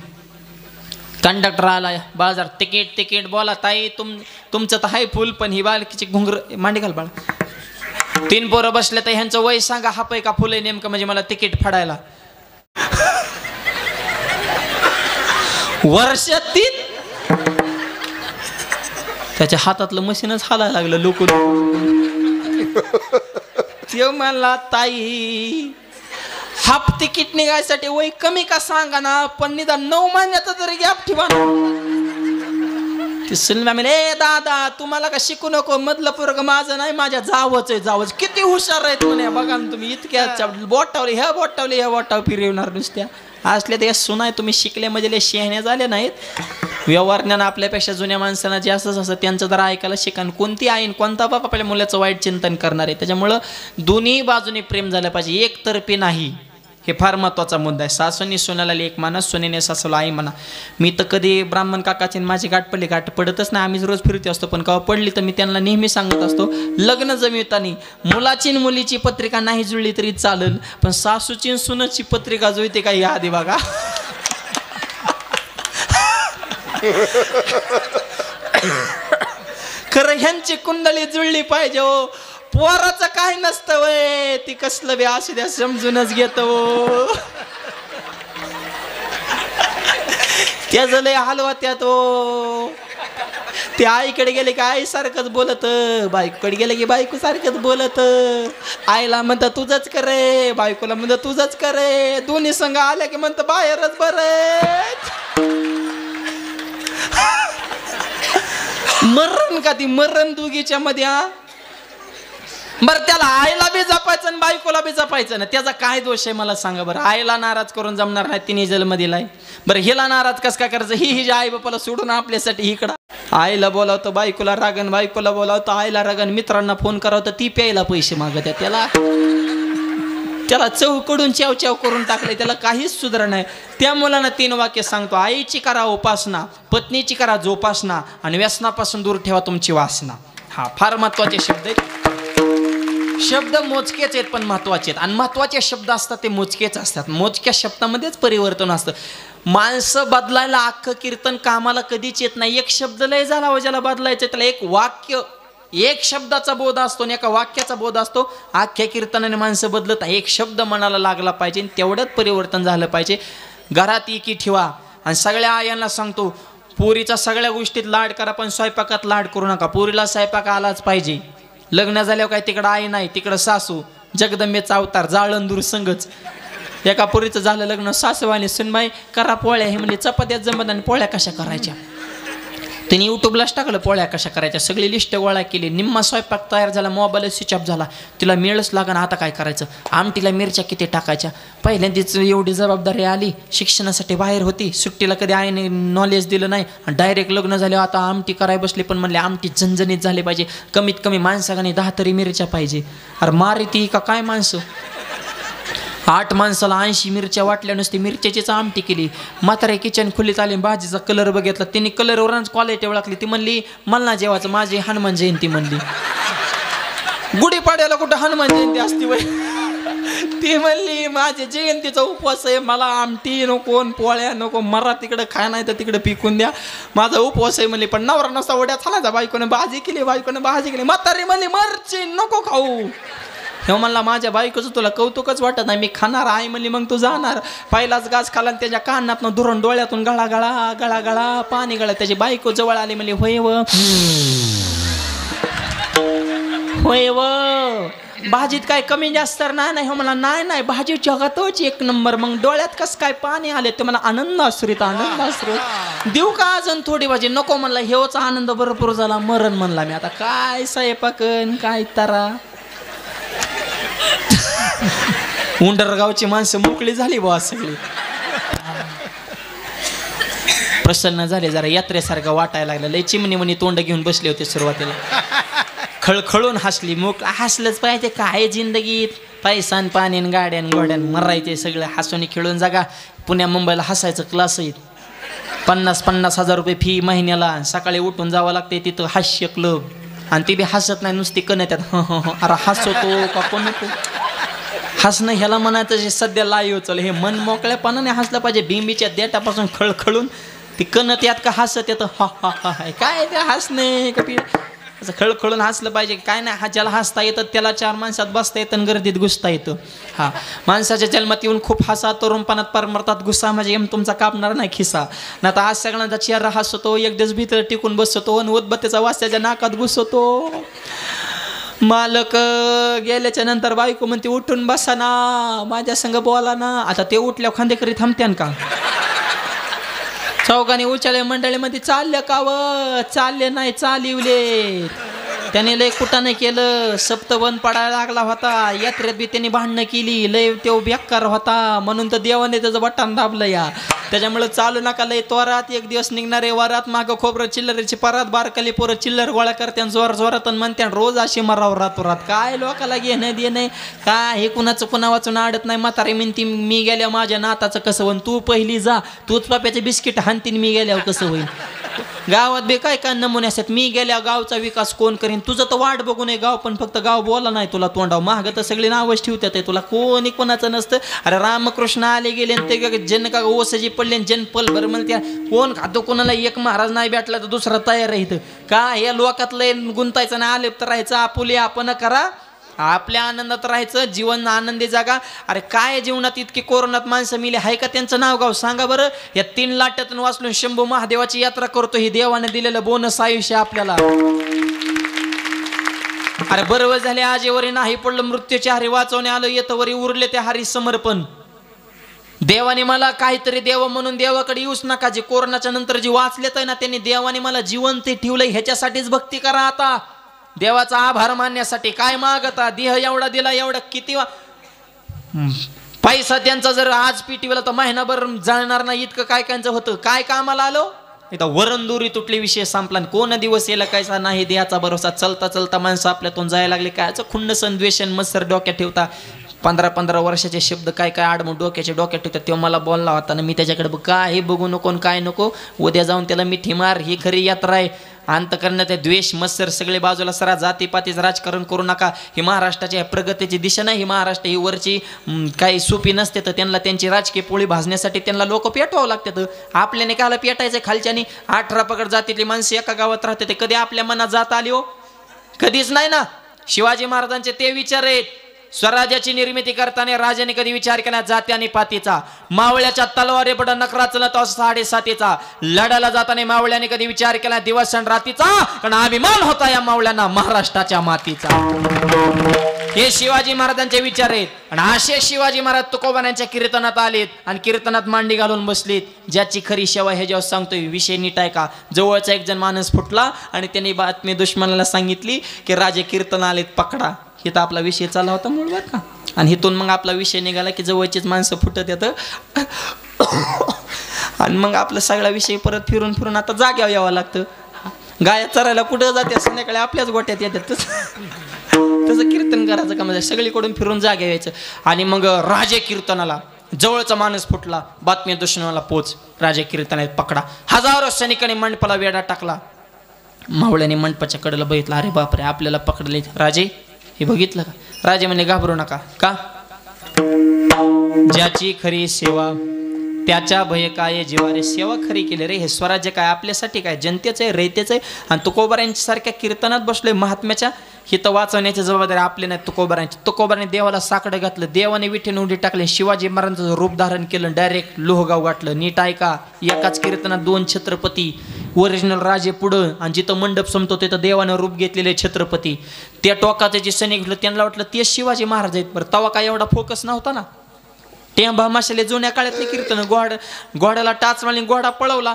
कंडक्टर आला बाजार, तिकीट तिकीट बोला ताई, तुमचं तर हाय फुल, पण ही बालकीची घुंगर मांडी घाल बाळा. 3 पोरं बसले तर ह्यांचं वय सांगा, हाप आहे का फुल आहे नेमकं, म्हणजे मला तिकीट फाडायला. वर्षात 3. त्याच्या हातातलं मशीनच हालायला लागलं लोक. ते मला ताई हाफ तिकीट निघायसाठी वय कमी का सांगा ना, पण निदान 9 महिन्याचा तरी गॅप ठेवा ना. ती सुनला म्हणे, ए दादा तुम्हाला का शिकू नको, मधलं पोरग माझं नाही, माझ्या जावच आहे, जावच. किती हुशार आहेत म्हणे, बघा ना तुम्ही, इतक्या बोटावले ह्या बोटावले ह्या बोटावर फिरवणार नुसत्या असल्या. त्या सुनाय तुम्ही शिकले म्हणजे लय शहाणे झाले नाहीत. व्यवहारज्ञान आपल्यापेक्षा जुन्या माणसांना जास्तच असं, त्यांचं जरा ऐकायला शिका. कोणती आईन कोणता बाप आपल्या मुलाचं वाईट चिंतन करणार आहे. त्याच्यामुळं दोन्ही बाजूने प्रेम झालं पाहिजे, एकतर्फी नाही. हे फार महत्त्वाचा मुद्दा आहे. सासूनी सोनाला लेक म्हणा, सोनेने सासूला आई म्हणा. मी तर कधी ब्राह्मण काकाची माझी गाठ पडली, गाठ पडतच नाही, आम्हीच रोज फिरते असतो, पण केव्हा पडली तर मी त्यांना नेहमी सांगत असतो, लग्न जमितानी मुलाची आणि मुलीची पत्रिका नाही जुळली तरी चालेल, पण सासूची आणि सुनाची पत्रिका जुळते का या आधी बघा. खरं ह्यांची कुंडली जुळली पाहिजे हो. पोराचं काय नसतं वय, ती कसलं बी असू द्या समजूनच घेतो. त्याचं लय हलवा त्यात हो. ते आईकडे गेले की आई सारखंच बोलत, बायकोकडे गेले की बायको सारखंच बोलत. आईला म्हणतं तुझंच करे, बायकोला म्हणतं तुझंच करे, दोन्ही संघ आल्या की म्हणतं बाहेरच बरं. मरण का ती मरण दोघीच्या मध्ये. बरं त्याला आईला बी जपायचं आणि बायकोला बी जपायचं ना, त्याचा काय दोष आहे मला सांगा बरं. आईला नाराज करून जमणार नाही, तिने जन्म दिलाय. बरं हिला नाराज कस काय करायचं, ही हिच्या आई बापाला सोडून आपल्यासाठी इकडं. आईला बोलावतं बायकोला रागन, बायकोला बोलावतं आईला रागन, मित्रांना फोन करावं ती प्यायला पैसे मागत. त्याला चौकडून चाव चाव करून टाकले, त्याला काहीच सुधार नाही. त्या मुलांना 3 वाक्य सांगतो, आईची करा उपासना, पत्नीची करा जोपासना, आणि व्यसनापासून दूर ठेवा तुमची वासना. हा फार महत्वाचे शब्द आहेत. शब्द मोजकेच आहेत पण महत्वाचे आहेत, आणि महत्वाचे शब्द असतात ते मोजकेच असतात. मोजक्या शब्दामध्येच परिवर्तन असतं. माणसं बदलायला अख्खं कीर्तन कामाला कधीच येत नाही. एक शब्द लय झाला व ज्याला बदलायचं त्याला एक वाक्य, एक शब्दाचा बोध असतो आणि एका वाक्याचा बोध असतो. अख्ख्या कीर्तनाने माणसं बदलत, एक शब्द मनाला लागला पाहिजे, तेवढंच परिवर्तन झालं पाहिजे. घरात एकी ठेवा. आणि सगळ्या आयांना सांगतो, पोरीचा सगळ्या गोष्टीत लाड करा, पण स्वयंपाकात लाड करू नका. पोरीला स्वयंपाक आलाच पाहिजे. लग्न झाल्यावर काय तिकडं आई नाही, तिकडं सासू, जगदंबेचा अवतार, जाळंदूर संघच. एका पोरीचं झालं लग्न, सासूवानी सुनबाई करा पोळ्या, हे म्हणजे चपात्यात जमत आणि पोळ्या कशा करायच्या. त्यांनी यूट्यूबलाच टाकलं पोळ्या कशा करायच्या, सगळी लिस्ट गोळा केली. निम्मा स्वयंपाक तयार झाला, मोबाईल स्विच ऑफ झाला. तिला मिळच लागणार, आता काय करायचं. आमटीला मिरच्या किती टाकायच्या. पहिल्यांदाच एवढी जबाबदारी आली, शिक्षणासाठी बाहेर होती, सुट्टीला कधी आईने नॉलेज दिलं नाही, डायरेक्ट लग्न झाले. आता आमटी कराय बसले, पण म्हणले आमटी झणझणीत झाली पाहिजे, कमीत कमी माणसाने 10 तरी मिरच्या पाहिजे. अरे मारे ती का काय माणसं. 8 माणसाला 80 मिरच्या वाटल्या, नुसती मिरच्याचीच आमटी केली. म्हातारे किचन खोलीत आले, भाजीचा कलर बघितला, तिने कलरवरच क्वालिटी ओळखली. ती म्हणली मला ना जेवायचं, माझी हनुमान जयंती म्हणली. गुढीपाड्याला कुठं हनुमान जयंती असती वय. ती म्हणली माझ्या जयंतीचा उपवास आहे, मला आमटी नको, पोळ्या नको, मरा तिकडं खाय नाही तर तिकडं पिकून द्या, माझा उपवास आहे म्हणली. पण नवरा नसता वड्या चालायचा, बायकोने भाजी केली, बायकोने भाजी केली. म्हातारी म्हणली मरची नको खाऊ. हे म्हणला माझ्या बायकोचं तुला कौतुकच वाटत नाही, मी खाणार. आई म्हणली मग तू जाणार. पहिलाच गाज खाला, त्याच्या कानातनं धुरून डोळ्यातून गळा गळा गळा गळा पाणी गळा. त्याची बायको जवळ आली, म्हणली होय व होय व, भाजीत काय कमी जास्त नाही. हो मला नाही नाही, भाजी जगातच 1 नंबर. मग डोळ्यात कस काय पाणी आले, ते मला आनंद आश्रित आनंद आश्रित. देऊ का अजून थोडी भाजी, नको म्हणला. हेच आनंद भरपूर झाला, मरण म्हणला मी. आता काय स्वयंपाकन काय तारा. उंडरगावची माणसं मोकळी झाली बुवा, सगळी प्रसन्न झाले, जरा यात्रेसारखं वाटायला लागलं. लय चिमणी म्हणी तोंड घेऊन बसले होते सुरुवातीला, खळखळून हसली. हसलंच पाहिजे, काय जिंदगीत पैसा पाणी गाड्यान गोड्यान मरायचे सगळं. हसून खेळून जागा. पुण्या मुंबईला हसायचं क्लास आहेत. 50,000 रुपये फी महिन्याला, सकाळी उठून जावं लागते तिथं हास्य क्लब, आणि ती बी हसत नाही, नुसती कणत्यात अरे हसतो का कोण तो हसणं ह्याला म्हणायचं जे सध्या लाईव्ह चल, हे मन मोकळ्यापणाने हसलं पाहिजे. बिंबीच्या देटापासून खळखळून ती कणत यात का हसत येतं हा हा हा, काय ते हसणे का असं खळखळून हसलं पाहिजे. काय नाही, हा ज्याला हसता येतं त्याला 4 माणसात बसता येतं आणि गर्दीत घुसता येतं. हा, माणसाच्या जन्मात येऊन खूप हसा, तरुणपणात परमरतात गुस्सा, म्हणजे एम तुमचा कापणार नाही खिसा. ना तर आज सगळ्यांचा चेहरा हसतो, एक दिवस भीतर टिकून बसतो आणि उदबत्तीचा वास त्याच्या नाकात घुसतो. मालक गेल्याच्या नंतर बायको म्हणते उठून बसा ना, माझ्या संग बोला ना. आता ते उठल्या खांदेकरी थांबत्यान का? चौघाने उचाले मंडळीमध्ये चालले का व? चालले नाही, चालिवले. त्याने लय कुटाने केलं, सप्तबंद पडायला लागला होता. यात्रेत बी त्यांनी भांडणं केली, लय तो बेकार होता, म्हणून तर देवाने त्याचं बटन दाबलं या. त्याच्यामुळे चालू नका लय तोरात, एक दिवस निघणारे वारात, मागं खोबरं चिल्लरीची परात, बारकाली पोरं चिल्लर गोळा करते जोर जोरात म्हणते रोज अशी मरावर रातोरात. काय लोकाला घेणं देणं काय, हे कुणाचं कुणा वाचून आडत नाही. म्हातारी म्हणती मी गेल्या माझ्या नाताचं कसं होईन, तू पहिली जा, तूच पाप्याचे बिस्किट हाणतीन मी गेल्यावर कसं होईल. गावात बे काय काय नमुने असतात, मी गेल्या गावचा विकास कोण करीन. तुझं तर वाट बघू नये गाव, पण फक्त गाव बोला नाही तुला तोंडाव. महाग तर सगळी नावच ठेवतात, तुला कोणी कोणाचं नसतं. अरे रामकृष्ण आले गेले ते जन का ओसजी पडले जन पल बरं म्हणत्या कोण खातो कोणाला. एक महाराज नाही भेटला तर दुसरा तयार राहित का. या लोकात लय गुंतायचं नाही, आलेप तर राहायचं, आपुले आपण करा, आपल्या आनंदात राहायचं, जीवन आनंदी जागा. अरे काय जीवनात इतकी कोरोनात माणसं मिली आहे का, त्यांचं नाव गाव सांगा बरं. या 3 लाटातून वाचलून शंभू महादेवाची यात्रा करतो, ही देवाने दिलेलं बोनस आयुष्य आपल्याला. अरे बरोबर झाले, आजेवरी नाही पडलं, मृत्यूच्या हरी वाचवणे आलं, येतवरी उरले ते हरी समर्पण. देवाने मला काहीतरी देव म्हणून देवाकडे येऊच नका. जे कोरोनाच्या नंतर जे वाचलेत आहे ना, त्यांनी देवाने मला जीवन ते ठेवलंय, ह्याच्यासाठीच भक्ती करा. आता देवाचा आभार मानण्यासाठी काय मागता, देह एवढा दिला, एवढा किती पैसा त्यांचा जर आज पिटीवला तर महिनाभर जाणार नाही, इतकं काय कायचं होतं. काय कामाला आलो इथं, वरणदुरी तुटली, विषय संपला. कोण दिवस यायला कायचा नाही देहाचा भरोसा. चलता चलता माणसं आपल्यातून जायला लागले, कायचं खुंडसन द्वेषण मत्सर डोक्यात ठेवता. 15-15 वर्षाचे शब्द काय काय आडमूड डोक्यात ठेवतात. तेव्हा मला बोलला होता ना, मी त्याच्याकडे काय हे बघू नको काय नको, उद्या जाऊन त्याला मिठी मार. ही खरी यात्रा आहे. अंतकरणात ते द्वेष मत्सर सगळे बाजूला सरा, जातीपातीचं राजकारण करू नका. ही महाराष्ट्राच्या प्रगतीची दिशा नाही. ही महाराष्ट्र ही वरची काही सोपी नसते, तर त्यांना त्यांची राजकीय पोळी भाजण्यासाठी त्यांना लोक पेटवावं लागतात. आपल्याने काला पेटायचं खालच्यानी. 18 पगड जातीतली माणसं एका गावात राहते, ते कधी आपल्या मनात जात आली हो? कधीच नाही ना. शिवाजी महाराजांचे ते विचार आहेत. स्वराज्याची निर्मिती करताना राजाने कधी विचार केला जाती आणि पातीचा. मावळ्याच्या तलवारी पड नकरा चलत 7.5 लढायला जाताना मावळ्याने कधी विचार केला दिवस आणि रातीचा, कारण अभिमान होता या मावळ्यांना महाराष्ट्राच्या मातीचा. हे शिवाजी महाराजांचे विचार आहेत. आणि असे शिवाजी महाराज तुकोबांच्या कीर्तनात आलेत आणि कीर्तनात मांडी घालून बसलीत. ज्याची खरी सेवा हे जेव्हा सांगतोय, विषय नीट आहे का. जवळचा एक जण माणूस फुटला आणि त्यांनी बातमी दुश्मनाला सांगितली की राजे कीर्तन आलेत, पकडा. इथं आपला विषय चालला होता मूळ बरं का. आणि इथून मग आपला विषय निघाला की जवळचीच माणसं फुटत येतं. आणि मग आपला सगळा विषय परत फिरून फिरून आता जाग्यावर यावं लागतं. गाया चरायला कुठं जाते, संध्याकाळी आपल्याच गोट्यात येतात. तसं कीर्तन करायचं का, म्हणजे सगळीकडून फिरून जाग्या यायचं. आणि मग राजे कीर्तनाला जवळचा माणूस फुटला, बातमी दुश्मनाला पोच, राजे कीर्तनात पकडा. हजारो सैनिकांनी मंडपाला वेढा टाकला. मावळ्याने मंडपाच्या कडेला बघितलं, अरे बापरे आपल्याला पकडले. राजे हे बघितलं का? राजे म्हणे घाबरू नका. का? ज्याची खरी सेवा त्याच्या भय काय जिवारे. सेवा खरी केली रे. हे स्वराज्य काय आपल्यासाठी काय, जनतेचं आहे, रयतेचं आहे. आणि तुकोबारांच्या सारख्या कीर्तनात बसलोय महात्म्याच्या, हित वाचवण्याची जबाबदारी आपली नाही, तुकोबारांची. तुकोबाराने देवाला साकडं घातलं, देवाने विठीने उडी टाकले, शिवाजी महाराजांचं रूप धारण केलं, डायरेक्ट लोहगाव गाठलं. नीट ऐका, एकाच कीर्तनात 2 छत्रपती, ओरिजिनल राजे पुढं आणि जिथं मंडप संपतो तिथं देवानं रूप घेतलेले छत्रपती. त्या टोकाचे जे सैनिक घेतलं त्यांना वाटलं ते शिवाजी महाराज आहेत. बरं तवा काय एवढा फोकस नव्हता ना. टेंबा माशाले जुन्या काळातले कीर्तन. घोड्याला टाच मारली, घोडा पळवला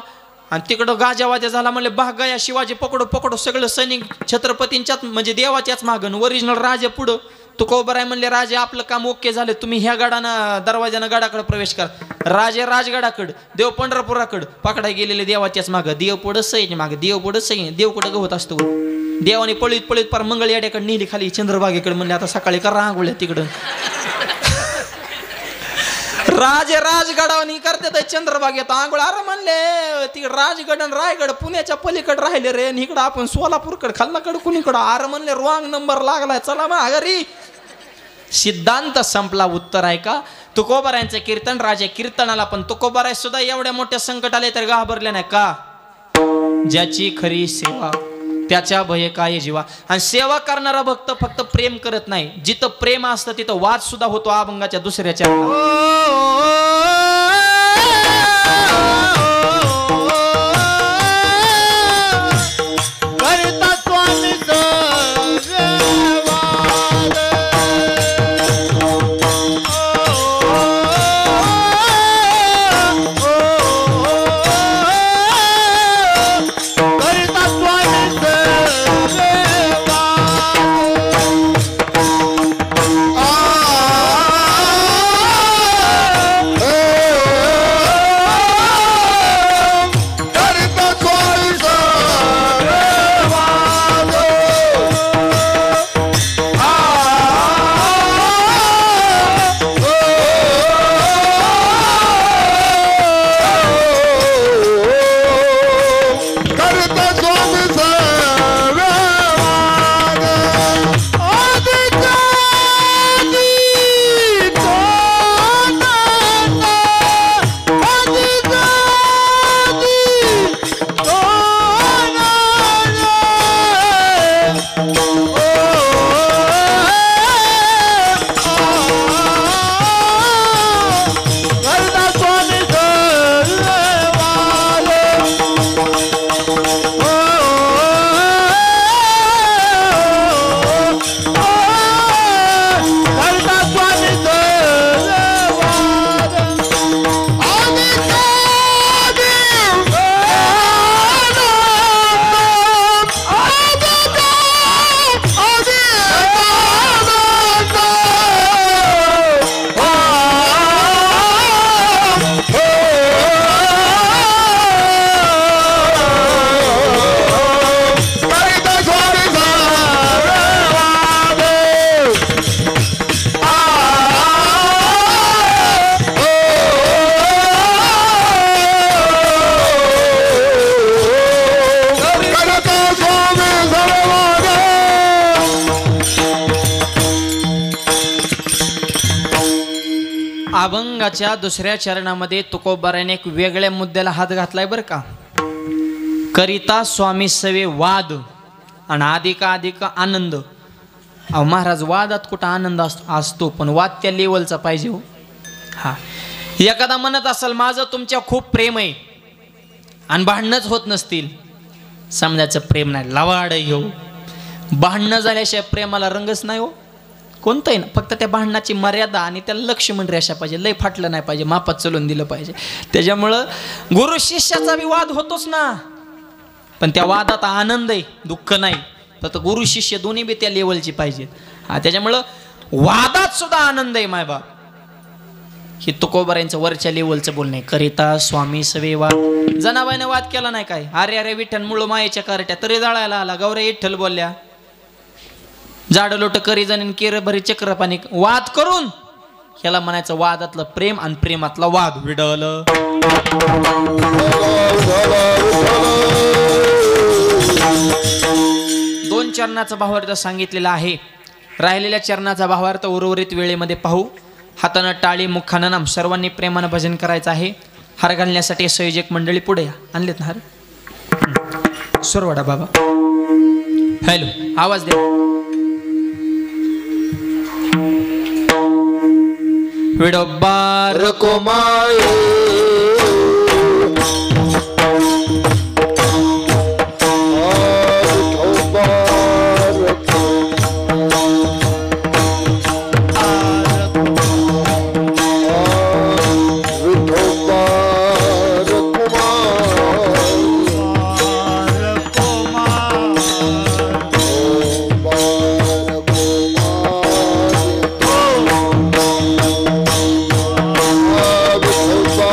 आणि तिकडं गाजावाजा झाला. म्हणले भाग गया शिवाजी, पकडो पकडो. सगळं सैनिक छत्रपतींच्याच म्हणजे देवाच्याच मागं, ओरिजिनल राजे पुढं. तुकोबाराय म्हणले राजे आपलं काम ओके झालं, तुम्ही ह्या गडानं दरवाजानं गडाकडे प्रवेश करा. राजे राजगडाकडं, देव पंढरपुराकडं. पकडाय गेलेले देवाच्याच मागं, देव पुढं सैन्य मागं, देव पुढं सैन्य. देव कुठं गवत असतो. देवाने पळीत पळीत पार मंगळ याड्याकडे नेली खाली चंद्रभागेकडे. म्हणले आता सकाळी करा आंघोळ्या तिकडं. राजे राजगडावनी करते चंद्रबागेत आंघोळ. अरे म्हणले ती राजगड आणि रायगड पुण्याच्या पलीकडे राहिले रे, इकडं आपण सोलापूरकडे खाल्लाकडे कुणीकडं. अरे म्हणले रॉंग नंबर लागलाय, चला माघारी. सिद्धांत संपला. उत्तर आहे का? तुकोबारायांचं कीर्तन राजा कीर्तनाला, पण तुकोबाराय सुद्धा एवढ्या मोठ्या संकट आले तर घाबरले नाही का? ज्याची खरी सेवा त्याच्या भय काय जीवा. आणि सेवा करणारा भक्त फक्त प्रेम करत नाही, जिथं प्रेम असतं तिथं वाद सुद्धा होतो. अभंगाच्या दुसऱ्या अभंगाच्या दुसऱ्या चरणामध्ये तुकोबाराने एक वेगळ्या मुद्द्याला हात घातलाय बरं का. करिता स्वामी सवे वाद आणि अधिक आनंद. अहो महाराज, वादात कुठं आनंद असतो, पण वाद त्या लेवलचा पाहिजे हो. हा, एखादा म्हणत असेल माझं तुमच्या खूप प्रेम आहे आणि भांडणच होत नसतील, समजायचं प्रेम नाही, लवाड घेऊ. भांडणं झाल्याशिवाय प्रेमाला रंगच नाही हो कोणतंही ना. फक्त त्या भांडणाची मर्यादा आणि त्याला लक्ष्मण रेषा पाहिजे, लय फाटलं नाही पाहिजे, मापात चलून दिलं पाहिजे. त्याच्यामुळं गुरु शिष्याचा बी वाद होतोच ना, पण त्या वादात आनंद आहे, दुःख नाही. फक्त गुरु शिष्य दोन्ही बी त्या लेवलची पाहिजेत. हा, त्याच्यामुळं वादात सुद्धा आनंद आहे माय बाप. हे तुकोबारांचं वरच्या लेवलचं बोलणं आहे. करिता स्वामी सवे वाद. जनाबाईने वाद केला नाही काय, अरे अरे विठ्ठल मुळ मायेच्या करट्या तरी जाळायला आला. गौऱ्या विठ्ठल बोलल्या, जाड लोट करी जाणीन केर भरी चक्र पाणी. वाद करून ह्याला म्हणायचं वादातलं प्रेम आणि प्रेमातला वाद. विडल दोन चरणाचा भावार्थ सांगितलेला आहे. राहिलेल्या चरणाचा भावार्थ उर्वरित वेळेमध्ये पाहू. हातानं टाळी मुखानं नाम, सर्वांनी प्रेमानं भजन करायचं आहे. हार घालण्यासाठी संयोजक मंडळी पुढे या. आणलेत ना हार? सुरवाडा बाबा. हॅलो, आवाज द्या. विडोबार कोमाये Oh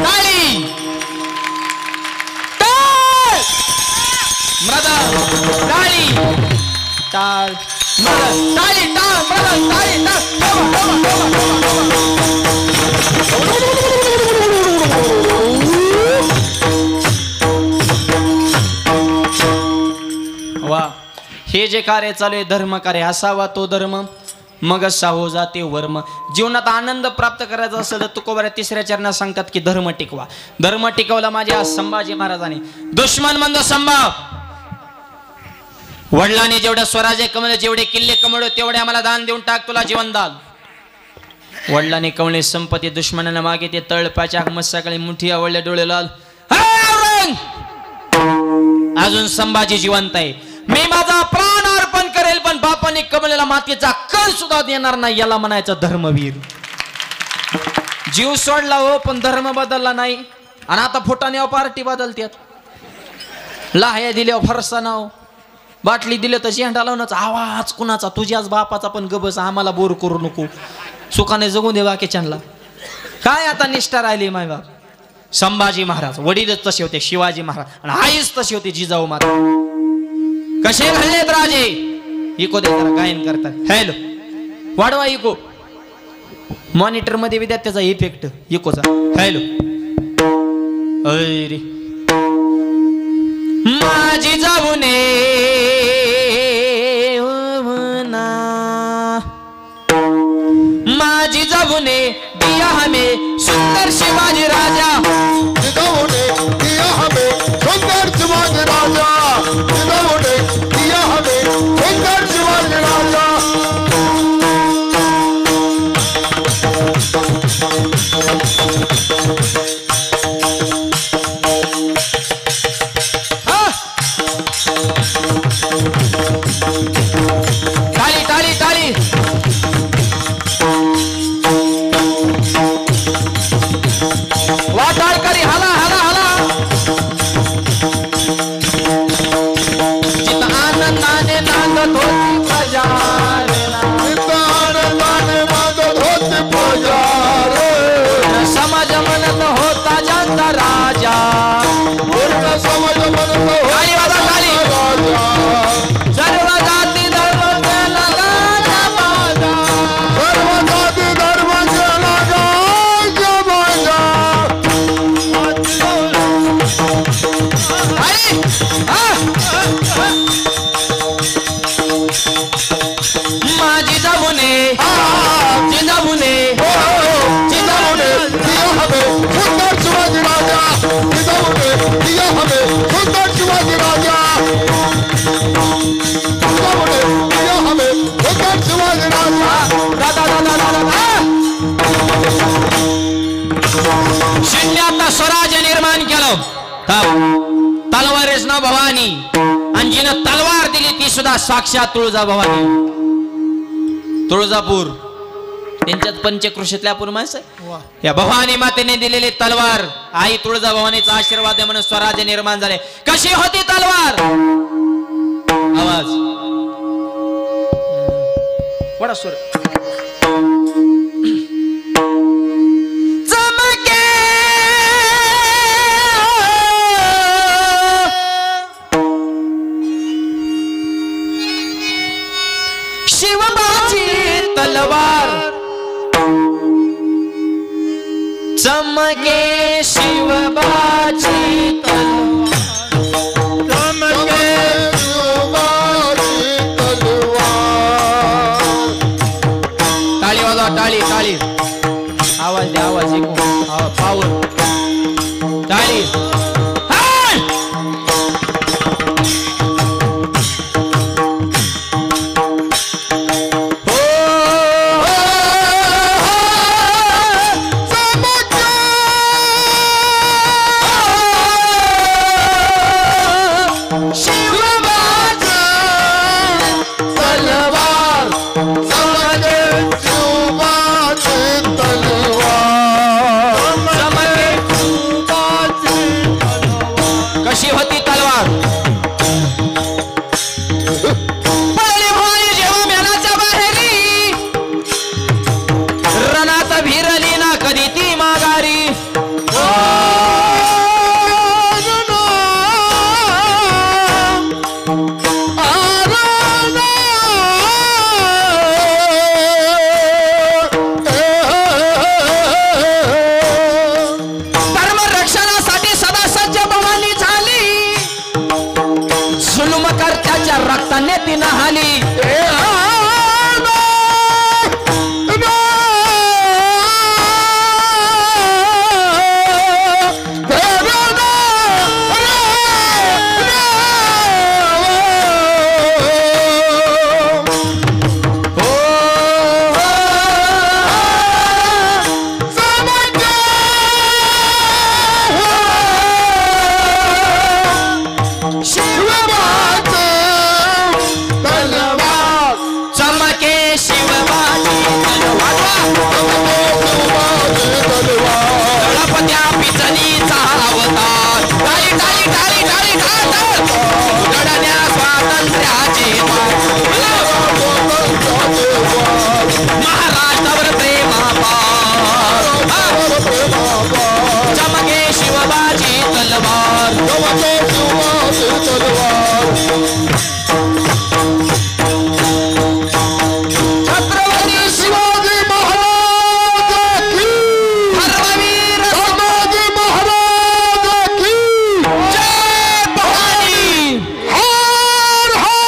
टाळी टाळ मृदंग टाळी टाळ मृदंग टाळी टाळ मृदंग टाळी वा हे जे कार्य चालू आहे धर्म कार्य असावा तो धर्म मग साहो जाते वर्म जीवनात आनंद प्राप्त करायचा असेल तर तुकोबऱ्या तिसऱ्या चरणात सांगतात की धर्म टिकवा धर्म टिकवला माझ्या संभाजी महाराजांनी दुश्मन मंद संभाव वडिलांनी जेवढ्या स्वराज्य कमवले जेवढे किल्ले कमवले तेवढे आम्हाला दान देऊन टाक तुला जीवन दाल वडिलांनी कमवले संपत्ती दुश्मनाला मागे ते तळपाच्या मस्त सकाळी मुठी आवडल्या डोळे लाल अजून संभाजी जिवंत आहे मी माझा प्राण अर्पण करेल पण बापाने कमवलेला मातीचा कण सुद्धा देणार नाही याला म्हणायचं धर्मवीर जीव सोडला हो पण धर्म बदलला नाही आणि आता फुटाने पार्टी बदलतात लाह्या दिल्यावर फरसा नाव बाटली दिले तर झेंडा लावूनच आवाज कुणाचा तुझ्याच बापाचा पण गबस आम्हाला बोर करू नको सुखाने जगून दे बाकीच्यांना काय आता निष्ठा राहिली माय बाप संभाजी महाराज वडीलच तसे होते शिवाजी महाराज आणि आईच तशी होती जिजाऊ माता कसे घडलेत राजे इको दे जरा गायन करतात हॅलो वाढवा इको मॉनिटर मध्ये विद्यार्थ्याचा इफेक्ट इकोचा हॅलो अरे माझी जाऊने माझी जाऊने दिया हमें सुंदर शिवाजी राजा जिजाऊने दिया हमें सुंदर शिवाजी राजा जिजाऊने दिया हमें सुंदर शिवाजी राजा टाळी टाळी टाळी वाटाळकरी हाला हाला हाला जिथं आनंदाने नांदत होती प्रजा आनंदाने मागत होते प्रजा समाज म्हणत होता जनता राजा पूर्ण समाज म्हणतो टाळी वाजवा टाळी राजा सर्व जाती धर्म गेला गाजा माझा सर्व जाती धर्म गेला गाजा माझा टाळी माझी जाऊने जिजाऊने जिजाऊने दिया हमें सुंदर शिवाजी राजा जिजाऊने दिया हमें सुंदर शिवाजी राजा जिजाऊने दिया हमें सुंदर शिवाजी राजा दादा दादा दादा शून्यातनं स्वराज्य निर्माण केलं तलवारीच ना भवानी आणि जिनं तलवार दिली ती सुद्धा साक्षात तुळजा भवानी तुळजापूर त्यांच्यात पंचकृषीतल्या पूर्मास या भवानी मातेने दिलेली तलवार आई तुळजा भवानीचा आशीर्वाद आहे म्हणून स्वराज्य निर्माण झाले कशी होती तलवार आवाज वडा स्वर शिवबाची तलवार चमके शिवबाची तलवार चमके शिवाजी तलवार टाळी वाजवा टाळी टाळी आवाज द्या आवाज ऐकू पावर टाळी नेती नहाली महाराष्ट्रावर चमके शिवबाची तलवार छत्रपती शिवाजी महाराज की धर्मवीर संभाजी महाराज की जय भवानी हर हर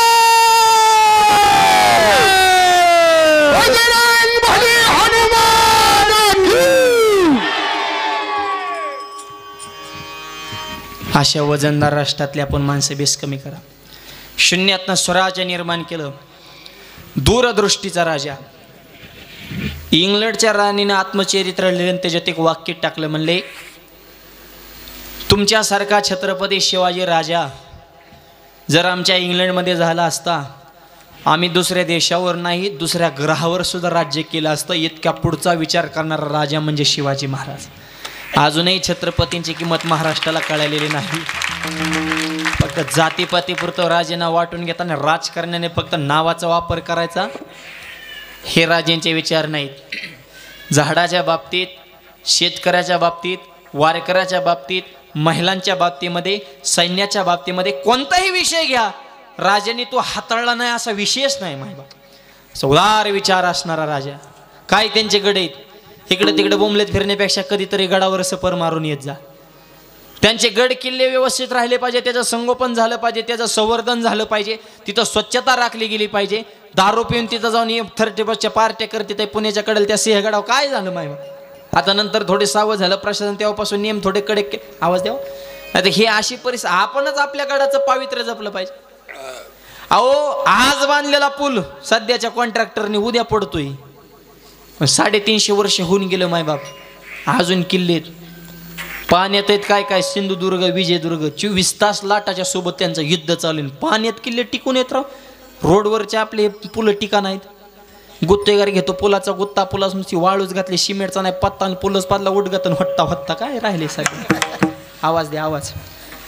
बजरंग बली हनुमान की अशा वजनदार राष्ट्रातली आपण माणसं बेस कमी करा शून्यातनं स्वराज्य निर्माण केलं दूरदृष्टीचा राजा इंग्लंडच्या राणीने आत्मचरित्र लिहिलं त्याच्यात एक वाक्य टाकलं म्हणले तुमच्यासारखा छत्रपती शिवाजी राजा जर आमच्या इंग्लंडमध्ये झाला असता आम्ही दुसऱ्या देशावर नाही दुसऱ्या ग्रहावर सुद्धा राज्य केलं असतं इतक्या पुढचा विचार करणारा राजा म्हणजे शिवाजी महाराज अजूनही छत्रपतींची किंमत महाराष्ट्राला कळलेली नाही फक्त जातीपातीपुरतं राजेंना वाटून घेताना राजकारण्याने फक्त नावाचा वापर करायचा हे राजेंचे विचार नाहीत झाडाच्या बाबतीत शेतकऱ्याच्या बाबतीत वारकऱ्याच्या बाबतीत महिलांच्या बाबतीमध्ये सैन्याच्या बाबतीमध्ये कोणताही विषय घ्या राजांनी तो हाताळला नाही असा विषयच नाही माहिती उदार विचार असणारा राजा काय त्यांचे गड आहेत इकडे तिकडे बोंबलेत फिरण्यापेक्षा कधीतरी गडावर सफर मारून येत जा त्यांचे गड किल्ले व्यवस्थित राहिले पाहिजे त्याचं संगोपन झालं पाहिजे त्याचं संवर्धन झालं पाहिजे तिथं स्वच्छता राखली गेली पाहिजे दारू पिऊन तिथं जाऊन 30+ पार्ट्या करते ते पुण्याच्या कडेला त्या सिंहगडावर काय झालं माहिती आता नंतर थोडे सावध झालं प्रशासन तेव्हापासून नियम थोडे कडक आवाज द्यावा आता हे अशी परिस्थिती आपणच आपल्या गडाचं पावित्र्य जपलं पाहिजे अहो आज बांधलेला पूल सध्याच्या कॉन्ट्रॅक्टरने उद्या पडतोय 350 वर्ष होऊन गेलं मायबाप अजून किल्लेत पाण्यात आहेत काय काय सिंधुदुर्ग विजयदुर्ग 24 तास लाटाच्या सोबत त्यांचं युद्ध चालू पाण्यात किल्ले टिकून येत राव रोडवरचे आपले पुलं टिका नाहीत गुत्तेगार घेतो पुलाचा गुत्ता पुलास नुसती वाळूच घातली सिमेंटचा नाही पत्ता आणि पुलच पातला उडगत हट्टा हत्ता काय राहिले सगळे आवाज द्या आवाज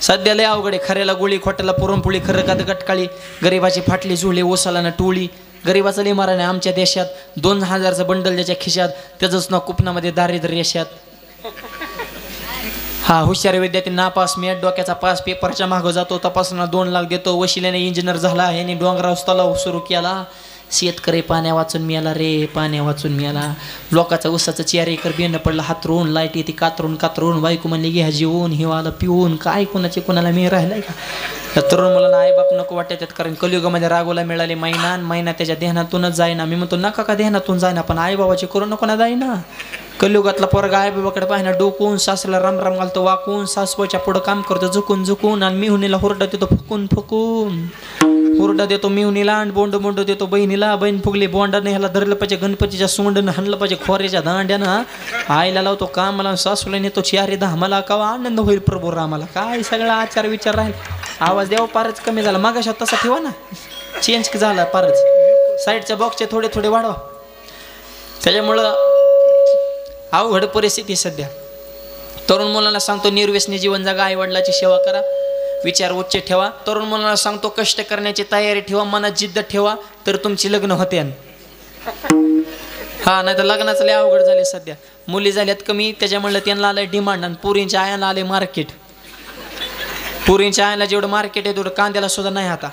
सध्या लय अवघडे खऱ्याला गोळी खोट्याला पुरणपोळी खरं का गटकाळी गरिबाची फाटली जुळली ओसाला ना टोळी गरिबाचं लय मारा नाही आमच्या देशात 2000चं बंडल ज्याच्या खिशात त्याचंच ना कुपनामध्ये दारिद्र्य यशात हा हुशार विद्यार्थी नापास मेट डोक्याचा पास पेपरच्या मागं जातो तपासणं 2 लाख देतो वशिल्याने इंजिनियर झाला ह्याने डोंगराव तलाव सुरू केला शेतकरी पाण्या वाचून मिळाला रे पाण्या वाचून मिळाला लोकांचं उसाचं 4 एकर बियाणं पडलं हातरून लाईट येते कातरून बायको म्हणली घ्या जेवून हिवाला पिऊन काय कोणाला मी राहिलाय का तरुण मुलांना आई बाप नको वाटतात कारण कलियुगामध्ये रागोला मिळाले महिना त्याच्या ध्यानातूनच जाईना मी म्हणतो नका का ध्यानातून जाईना पण आई बाबाची करू नको ना जाईना कलियुगातला पोरगा आई बाबाकडे पाहिना डोकून सासऱ्याला राम घालतो वाकून सासवाच्या पुढं काम करतो झुकून आणि मिहुनीला हुरडा देतो फुकून हुरडा देतो मिहुनीला आणि बोंड देतो बहिणीला बहीण फुगली बोंडाने ह्याला धरलं पाहिजे गणपतीच्या सोंडनं हाणलं पाहिजे खोऱ्याच्या दांड्यानं आईला लावतो कामाला सासूला नेतो 4 मला कावा आनंद होईल प्रभू रामाला काय सगळा आचार विचार राहील आवाज द्यावा फारच कमी झाला मागाशा तसा ठेवा ना चेंज झाला फारच साईडच्या बॉक्सचे थोडे वाढवा त्याच्यामुळं अवघड परिस्थिती सध्या तरुण मुलांना सांगतो निर्व्यसनी जीवन जगा आई वडिलाची सेवा करा विचार उच्च ठेवा तरुण मुलांना सांगतो कष्ट करण्याची तयारी ठेवा मनात जिद्द ठेवा तर तुमची लग्न होते हा नाही तर लग्नाचं लय अवघड झाले सध्या मुली झाल्यात कमी त्याच्यामुळे त्यांना आलंय डिमांड आणि पुरींच्या आयाला आले मार्केट पुरींच्या आयाला जेवढं मार्केट आहे तेवढं कांद्याला सुद्धा नाही आता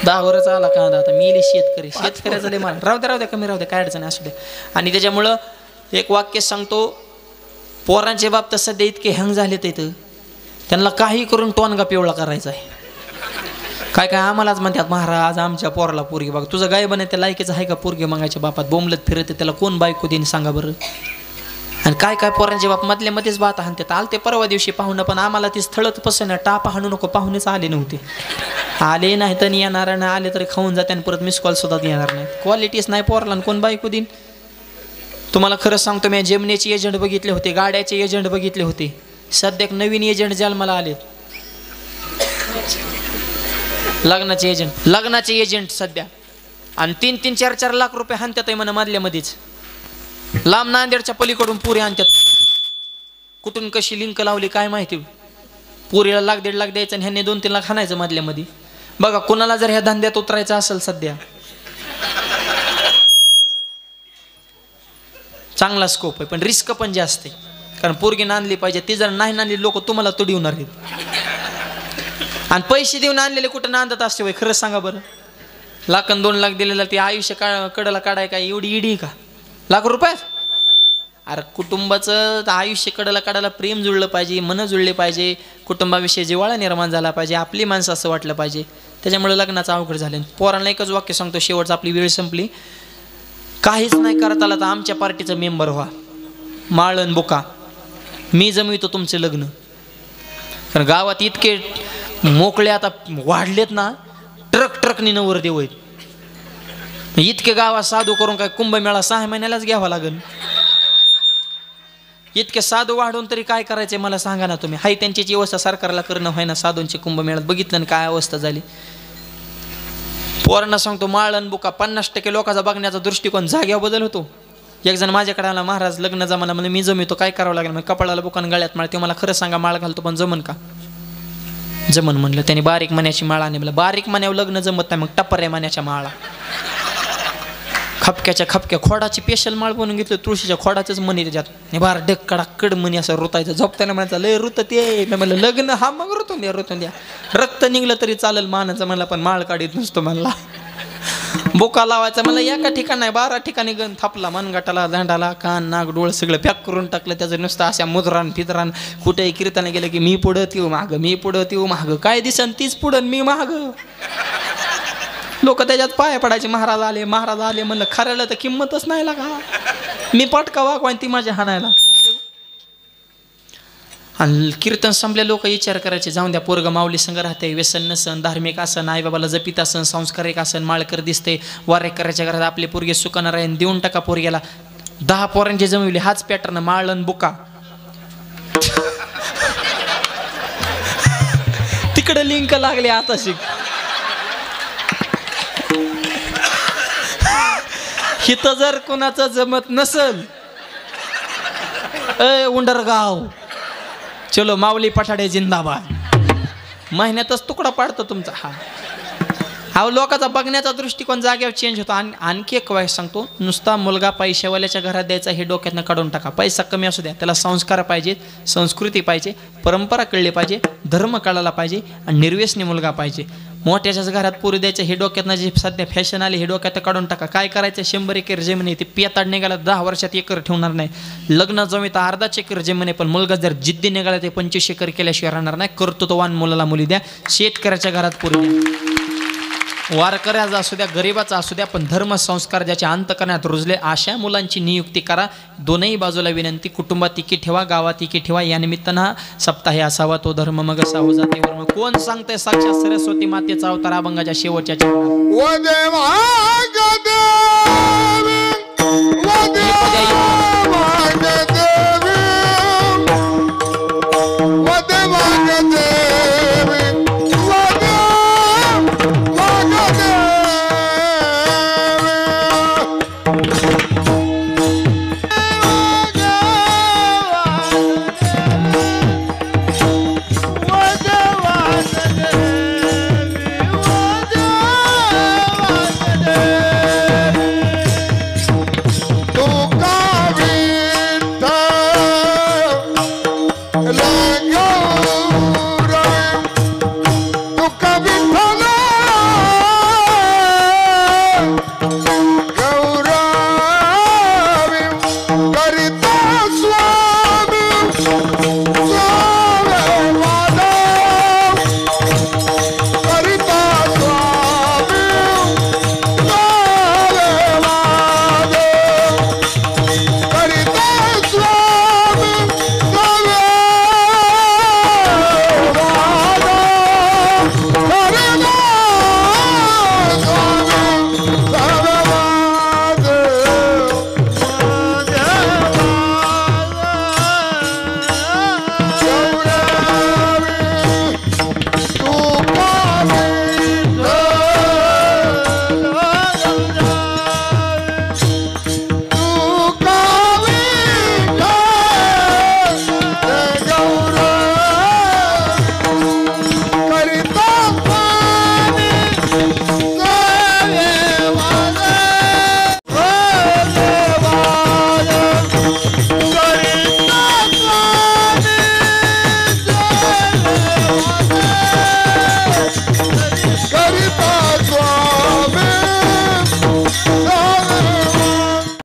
10 वरच आला कांदा आता मी शेतकऱ्याचं लय मार राहू द्या कमी राहू द्या काय अडचण असू द्या आणि त्याच्यामुळं एक वाक्य सांगतो पोरांचे बाप तर सध्या इतके हँग झाले तर त्यांना काही करून टोनगा पिवळा करायचा आहे काय काय आम्हालाच म्हणतात महाराज आमच्या पोराला पोरगी बघा. तुझं गाय बने त्या लायकीचं आहे का पोरगी मागायच्या बापात बोंबलत फिरते त्याला कोण बायको देईन सांगा बरं. आणि काय काय पोरांचे बाप मधल्या मध्येच बात हाणतात. आलते परवा दिवशी पाहुणं पण आम्हाला ती स्थळच पसंत नाही. टापा हाणू नको पाहुणेच आले नव्हते. आले नाही तर येणार नाही आले तरी खाऊन जाते आणि परत मिस कॉल सुद्धा येणार नाही. क्वालिटीच नाही पोराला आणि कोण बायको देईन. तुम्हाला खरंच सांगतो मी जेमनेचे एजंट बघितले होते गाड्याचे एजंट बघितले होते. सध्या नवीन एजंट जन्माला आलेत लग्नाचे एजंट सध्या. आणि 3-3, 4-4 लाख रुपये हाणतात म्हणा मधल्यामध्येच. लांब नांदेडच्या पलीकडून पुरी आणतात. कुठून कशी लिंक लावली काय माहिती. पुरीला 1-1.5 लाख द्यायचं आणि ह्यांनी 2-3 लाख हाणायचं मधल्यामध्ये. बघा कुणाला जर ह्या धंद्यात उतरायचं असेल सध्या चांगला स्कोप आहे पण रिस्क पण जास्त आहे. कारण पोरगी नांदली पाहिजे. ती जर नाही नांदली लोक तुम्हाला तुडवणार आहेत. आणि पैसे देऊन आणलेले कुठं नांदत असते वय खरंच सांगा बरं. 1 लाख 2 लाख दिलेला ते आयुष्य कडला काढाय काय एवढी इडी का लाख रुपयात. अरे कुटुंबाचं आयुष्य कडला काढायला प्रेम जुळलं पाहिजे मन जुळले पाहिजे कुटुंबाविषयी जिव्हाळा निर्माण झाला पाहिजे आपली माणसं असं वाटलं पाहिजे. त्याच्यामुळे लग्नाचं अवघड झालं. पोरांना एकच वाक्य सांगतो शेवटचं आपली वेळ संपली. काहीच नाही करत आला तर आमच्या पार्टीचा मेंबर व्हा. माळण बुका मी जमवितो तुमचे लग्न. कारण गावात इतके मोकळे आता वाढलेत ना ट्रकनी नवर देव आहेत. इतके गावात साधू करून काय कुंभमेळा 6 महिन्यालाच घ्यावा लागेल. इतके साधू वाढून तरी काय करायचे मला सांगा ना तुम्ही. हाय त्यांची व्यवस्था सरकारला करणं व्हाय ना. साधूंचे कुंभमेळ्यात बघितलं ना काय अवस्था झाली. पोरांना सांगतो माळण बुका 50% लोकांचा बघण्याचा दृष्टिकोन जाग्यावर बदल होतो. एक जण माझ्याकडे आला महाराज लग्न जमाना म्हणजे मी जमितो काय करावं लागेल. कपाळाला बुकान गळ्यात माळ. ते मला खरं सांगा माळ घालतो पण जमन का. जमन म्हणलं. त्याने बारीक मण्याची माळ आणली. मला बारीक मण्यावर लग्न जमत नाही मग टप्पऱ्या मण्याच्या माळा खपक्या खोडाची स्पेशल माळ बनवून घेतलं. तुळशीच्या खोडाचंच मणी त्याच्यात बार डक कडाकड मणी असं रुतायचं. झोपताना म्हणायचं लय रुत ते म्हणलं लग्न हा मग रुतून द्या. रक्त निघलं तरी चालेल मानाचं म्हणला पण माळ काढीत नसतो म्हणला. बोका लावायचा मला एका ठिकाणी नाही 12 ठिकाणी गण थापला. मनगटाला दांडाला कान नाक डोळ सगळं पॅक करून टाकलं. त्याचं नुसतं अशा मुद्रान फिद्रान कुठेही कीर्तन गेलं की मी पुढं ती माग काय दिसन तीच पुढं मी माग. लोक त्याच्यात पाया पडायचे महाराज आले म्हणलं खऱ्याला तर किंमतच नाही लागा. मी पटका वागवा ती माझ्या हाणायला. आणि कीर्तन संपले लोक विचार करायचे जाऊन द्या पोरग माऊली संग राहते व्यसन नसन धार्मिक असन आई बाबाला जपित असन संस्कारिक असन माळकर दिसते वारे करायच्या घरात आपले पोरगे सुकाना राहीन देऊन टाका पोरग्याला. 10 पोरांचे जमविले हाच पॅटर्न माळण बुका. तिकडे लिंक लागले आता शिक. हिथं जर कोणाचं जमत नसल उंडरगाव चलो माऊली पठाडे जिंदाबाद. महिन्यातच तुकडा पाडतो तुमचा. हा लोकांचा बघण्याचा दृष्टिकोन जागेवर चेंज होतो. आणखी एक वाईट सांगतो नुसता मुलगा पैशावाल्याच्या घरात द्यायचा हे डोक्यातनं काढून टाका. पैसा कमी असू द्या त्याला संस्कार पाहिजेत संस्कृती पाहिजे परंपरा कळली पाहिजे धर्म कळायला पाहिजे आणि निर्व्यसनी मुलगा पाहिजे. मोठ्याच्याच घरात पोरी द्यायचं हे डोक्यातनं जे सध्या फॅशन आली हे डोक्यात काढून टाका. काय करायचं 100 एकर जमीन आहे ती पियाताड निघाला 10 वर्षात एकर ठेवणार नाही. लग्न जमीन अर्धाच एकर जमीन आहे पण मुलगा जर जिद्दी निघाला ते 25 एकर केल्याशिवाय राहणार नाही. कर्तृत्ववान मुलाला मुली द्या. शेतकऱ्याच्या घरात पोरी द्या. वारकऱ्याचा असू द्या गरीबाचा असू द्या पण धर्म संस्कार ज्याच्या अंतकरणात रुजले अशा मुलांची नियुक्ती करा. दोनही बाजूला विनंती. कुटुंबात एकी ठेवा गावात एकी ठेवा. या निमित्तानं सप्ताह असावा तो धर्म मग असावं जाते वर्म. कोण सांगतंय साक्षात सरस्वती मातेचा अवतार अभंगाच्या शेवटच्या चरणात.